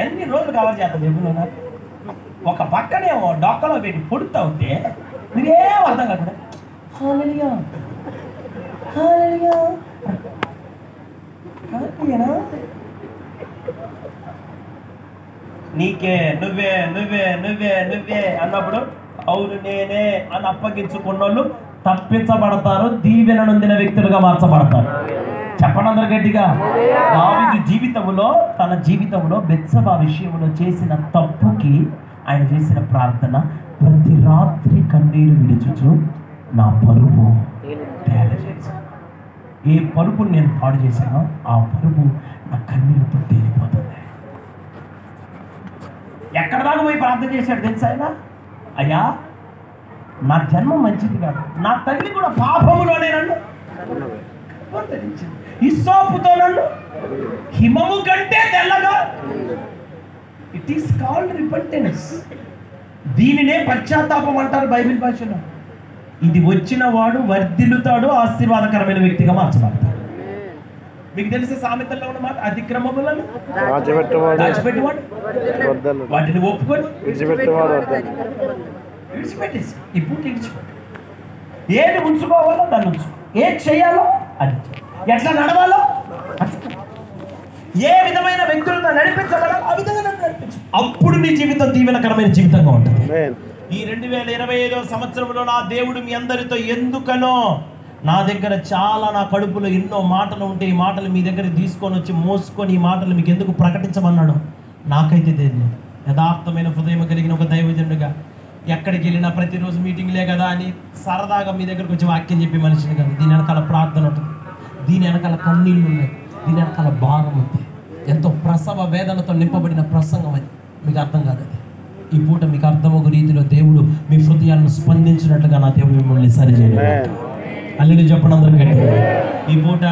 ఎన్ని రోజులు కవర్ చేస్తాను చెప్పుకున్నా? ఒక పక్కనేమో డొక్కలో పెట్టి పొడుతూ ఉంటే మీరేం అర్థం కాకుండా నీకే నువ్వే నువ్వే నువ్వే నువ్వే అన్నప్పుడు అవును నేనే అని అప్పగించుకున్న వాళ్ళు తప్పించబడతారు, దీవెన నొందిన వ్యక్తులుగా మార్చబడతారు. చెప్పండి అందరు గట్టిగా. దావీదు జీవితంలో, తన జీవితంలో బెత్షెబా విషయంలో చేసిన తప్పుకి ఆయన చేసిన ప్రార్థన, ప్రతి రాత్రి కన్నీరు విడుచుచు నా పరుపు తేలచేసి, ఏ పరుపుని నేను పాడు చేశానో ఆ పరుపు నా కన్నీరుతో తేలిపోతుంది. ఎక్కడ దాకా పోయి ప్రార్థన చేశాడు తెలుసా ఆయన? అయ్యా నా జన్మ మంచిది కాదు, నా తల్లి కూడా పాపములోనే నన్ను హిస్సోపుతో నన్ను హిమము కంటే తెల్లగా. It is called repentance. దీనినే పశ్చాత్తాపం అంటారు బైబిల్ భాషలో. ఇది వచ్చిన వాడు వర్ధిల్లుతాడు, ఆశీర్వాదకరమైన వ్యక్తిగా మార్చబడతాడు. మీకు తెలిసే సామెతల్లో ఉన్న మాట, అతిక్రమములను దాచిపెట్టువాడు వాటిని ఒప్పుకొని విడిచిపెట్టేసి ఇప్పుడు విడిచిపెట్టు. ఏది ఉంచుకోవాలో దాన్ని ఉంచుకో, ఏది చేయాలో అది, ఎట్లా నడవాలో ఏ విధమైన వ్యక్తులతో నడిపించగలరో ఆ విధంగా నడిపించు. అప్పుడు నీ జీవితం దీవెనకరమైన జీవితంగా ఉంటుంది. ఈ 2025 సంవత్సరంలో నా దేవుడు మీ అందరితో ఎందుకనో నా దగ్గర చాలా నా కడుపులో ఎన్నో మాటలు ఉంటే ఈ మాటలు మీ దగ్గర తీసుకొని వచ్చి మోసుకొని ఈ మాటలు మీకు ఎందుకు ప్రకటించమన్నాడు నాకైతే తెలియదు. యథార్థమైన హృదయం కలిగిన ఒక దైవజనుడిగా ఎక్కడికి వెళ్ళినా ప్రతిరోజు మీటింగ్లే కదా అని సరదాగా మీ దగ్గరకు వచ్చి వాక్యం చెప్పి మనిషిని కాదు. దీని వెనకాల ప్రార్థన ఉంటుంది, దీని వెనకాల కన్నీళ్ళు ఉన్నాయి, దీని వెనకాల భారం ఉంది. ఎంతో ప్రసవ వేదనతో నింపబడిన ప్రసంగం అది. మీకు అర్థం కాదు అది. ఈ పూట మీకు అర్థమొక రీతిలో దేవుడు మీ హృదయాలను స్పందించినట్లుగా నా దేవుడు మిమ్మల్ని సరిచేయడం. అల్లుడు చెప్పడం అందరూ గట్టిగా. ఈ పూట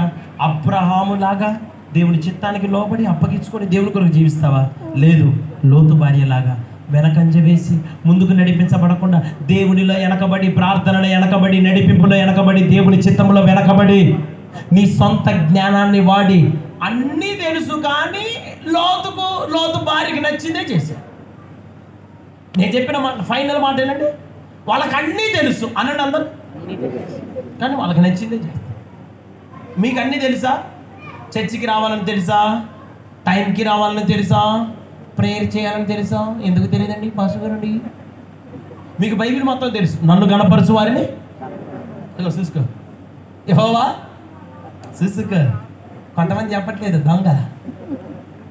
అబ్రహాము లాగా దేవుని చిత్తానికి లోబడి అప్పగించుకొని దేవుని కొరకు జీవిస్తావా? లేదు. లోతు భార్యలాగా వెనకంజ వేసి ముందుకు నడిపించబడకుండా దేవునిలో వెనకబడి, ప్రార్థనలో వెనకబడి, నడిపింపులో వెనకబడి, దేవుని చిత్తంలో వెనకబడి నీ సొంత జ్ఞానాన్ని వాడి అన్నీ తెలుసు కానీ లోతు భార్యకి నచ్చిందే చేశాడు. నేను చెప్పిన మాట ఫైనల్ మాట ఏంటంటే వాళ్ళకి అన్నీ తెలుసు అనండి అందరూ, కానీ వాళ్ళకి నచ్చిందే చేస్తారు. మీకు అన్నీ తెలుసా? చర్చికి రావాలని తెలుసా? టైంకి రావాలని తెలుసా? ప్రేయర్ చేయాలని తెలుసా? ఎందుకు తెలియదండి పాస్టర్ గారండి? మీకు బైబిల్ మొత్తం తెలుసు. నన్ను గణపరచు వారిని చూసుకో, యెహోవా చూసుకో. కొంతమంది చెప్పట్లేదు, దొంగ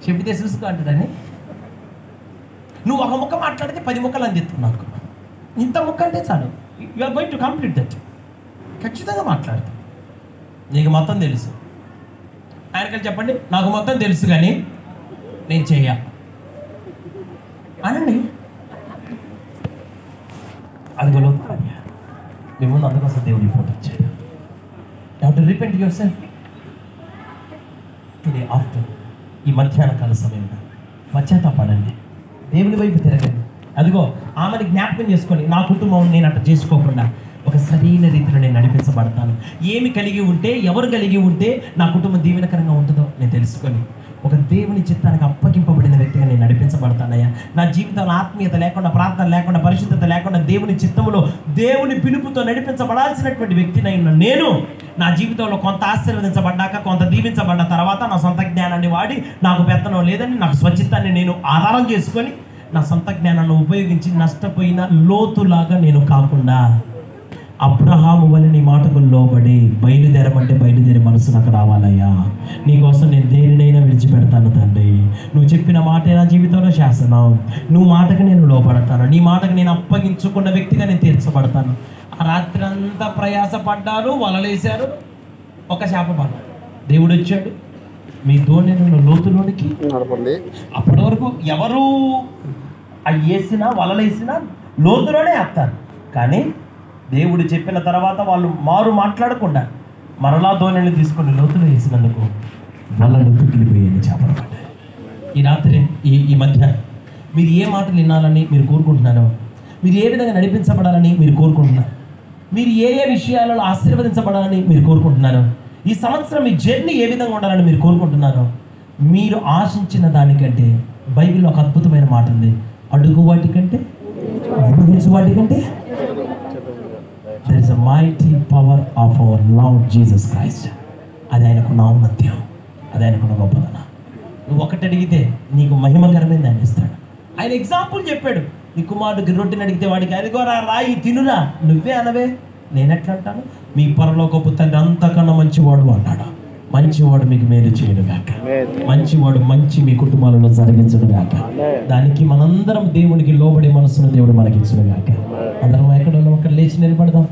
చెబితే చూసుకో అంటాడని. నువ్వు ఒక ముక్క మాట్లాడితే 10 ముక్కలు అందిస్తావు నాకు. ఇంత ముక్క అంటే చాలు, you are going to complete that. ఖచ్చితంగా మాట్లాడతావు. నీకు మొత్తం తెలుసు. ఆయనకి చెప్పండి, నాకు మొత్తం తెలుసు కానీ నేను చెయ్య అనండి. అందులో మీ ముందు అందుకోసం దేవుడి ఫోటో వచ్చాడు. You have to repent your self today after. ఈ మధ్యాహ్న కాల సమయంలో పశ్చాత్తాపడండి, దేవుని వైపు తిరగండి. అదిగో ఆమెను జ్ఞాపకం చేసుకొని నా కుటుంబం నేను అట్లా చేసుకోకుండా ఒక సరైన రీతిలో నేను నడిపించబడతాను. ఏమి కలిగి ఉంటే, ఎవరు కలిగి ఉంటే నా కుటుంబం దీవెనకరంగా ఉంటుందో నేను తెలుసుకొని ఒక దేవుని చిత్తానికి అప్పగింపబడిన వ్యక్తిగా నేను నడిపించబడతానయ్యా. నా జీవితంలో ఆత్మీయత లేకుండా, ప్రార్థన లేకుండా, పరిశుద్ధత లేకుండా, దేవుని చిత్తములో దేవుని పిలుపుతో నడిపించబడాల్సినటువంటి వ్యక్తినైనా నేను నా జీవితంలో కొంత ఆశీర్వదించబడ్డాక, కొంత దీవించబడ్డ తర్వాత నా సొంత జ్ఞానాన్ని వాడి, నాకు పెత్తనం లేదని నాకు స్వచిత్తాన్ని నేను ఆధారం చేసుకొని నా సొంత జ్ఞానాన్ని ఉపయోగించి నష్టపోయిన లోతులాగా నేను కాకుండా అబ్రహాము వలె నీ మాటకు లోబడి బయలుదేరమంటే బయలుదేరి మనసు నాకు రావాలయ్యా. నీకోసం నేను దేనినైనా విడిచిపెడతాను తండ్రి. నువ్వు చెప్పిన మాటే నా జీవితంలో శాసనం. నువ్వు మాటకు నేను లోపడతాను. నీ మాటకు నేను అప్పగించుకున్న వ్యక్తిగా నేను తీర్చబడతాను. ఆ రాత్రి అంతా ప్రయాసపడ్డారు, వలలేశారు, ఒక చేప పడ్డాడు. దేవుడు వచ్చాడు, మీ దోణిలో లోతులోనికి నడపండి. అప్పటి వరకు ఎవరు వేసినా వలలేసినా లోతులోనే వేస్తారు. కానీ దేవుడు చెప్పిన తర్వాత వాళ్ళు మాట్లాడకుండా మరలా దోణిని తీసుకొని లోతులో వేసినందుకు వలలు తుక్కిలిపోయేది, చేపలు పడ్డాయి. ఈ రాత్రి ఈ మధ్య మీరు ఏ మాటలు వినాలని మీరు కోరుకుంటున్నారో, మీరు ఏ విధంగా నడిపించబడాలని మీరు కోరుకుంటున్నారు, మీరు ఏ విషయాలలో ఆశీర్వదించబడాలని మీరు కోరుకుంటున్నారో, ఈ సంవత్సరం మీ జర్నీ ఏ విధంగా ఉండాలని మీరు కోరుకుంటున్నారో, మీరు ఆశించిన దానికంటే బైబిల్లో ఒక అద్భుతమైన మాట ఉంది. అడుగు వాటికంటే, ఊహించు వాటికంటే there is a mighty power of our Lord Jesus Christ. అది ఆయనకున్న ఔన్నత్యం, అది ఆయనకున్న గొప్పదనం. నువ్వు ఒకటి అడిగితే నీకు మహిమకరమైంది ఆయన ఇస్తాడు. ఆయన ఎగ్జాంపుల్ చెప్పాడు. నీ కుమారుడికి రొట్టెని అడిగితే వాడికి అదిగోరా రాయి తినురా, నువ్వే అనవే, నేనెట్లా అంటాను? మీ పరలోకపు తండ్రి అంతకన్నా మంచివాడు అన్నాడు. మంచివాడు మీకు మేలు చేయడు గాక, మంచివాడు మంచి మీ కుటుంబాలలో జరిగించడు గాక. దానికి మనందరం దేవునికి లోబడి మనసును దేవుడు మనకి ఇచ్చును గాక. అందరం ఎక్కడ లేచి నిలబడదాం.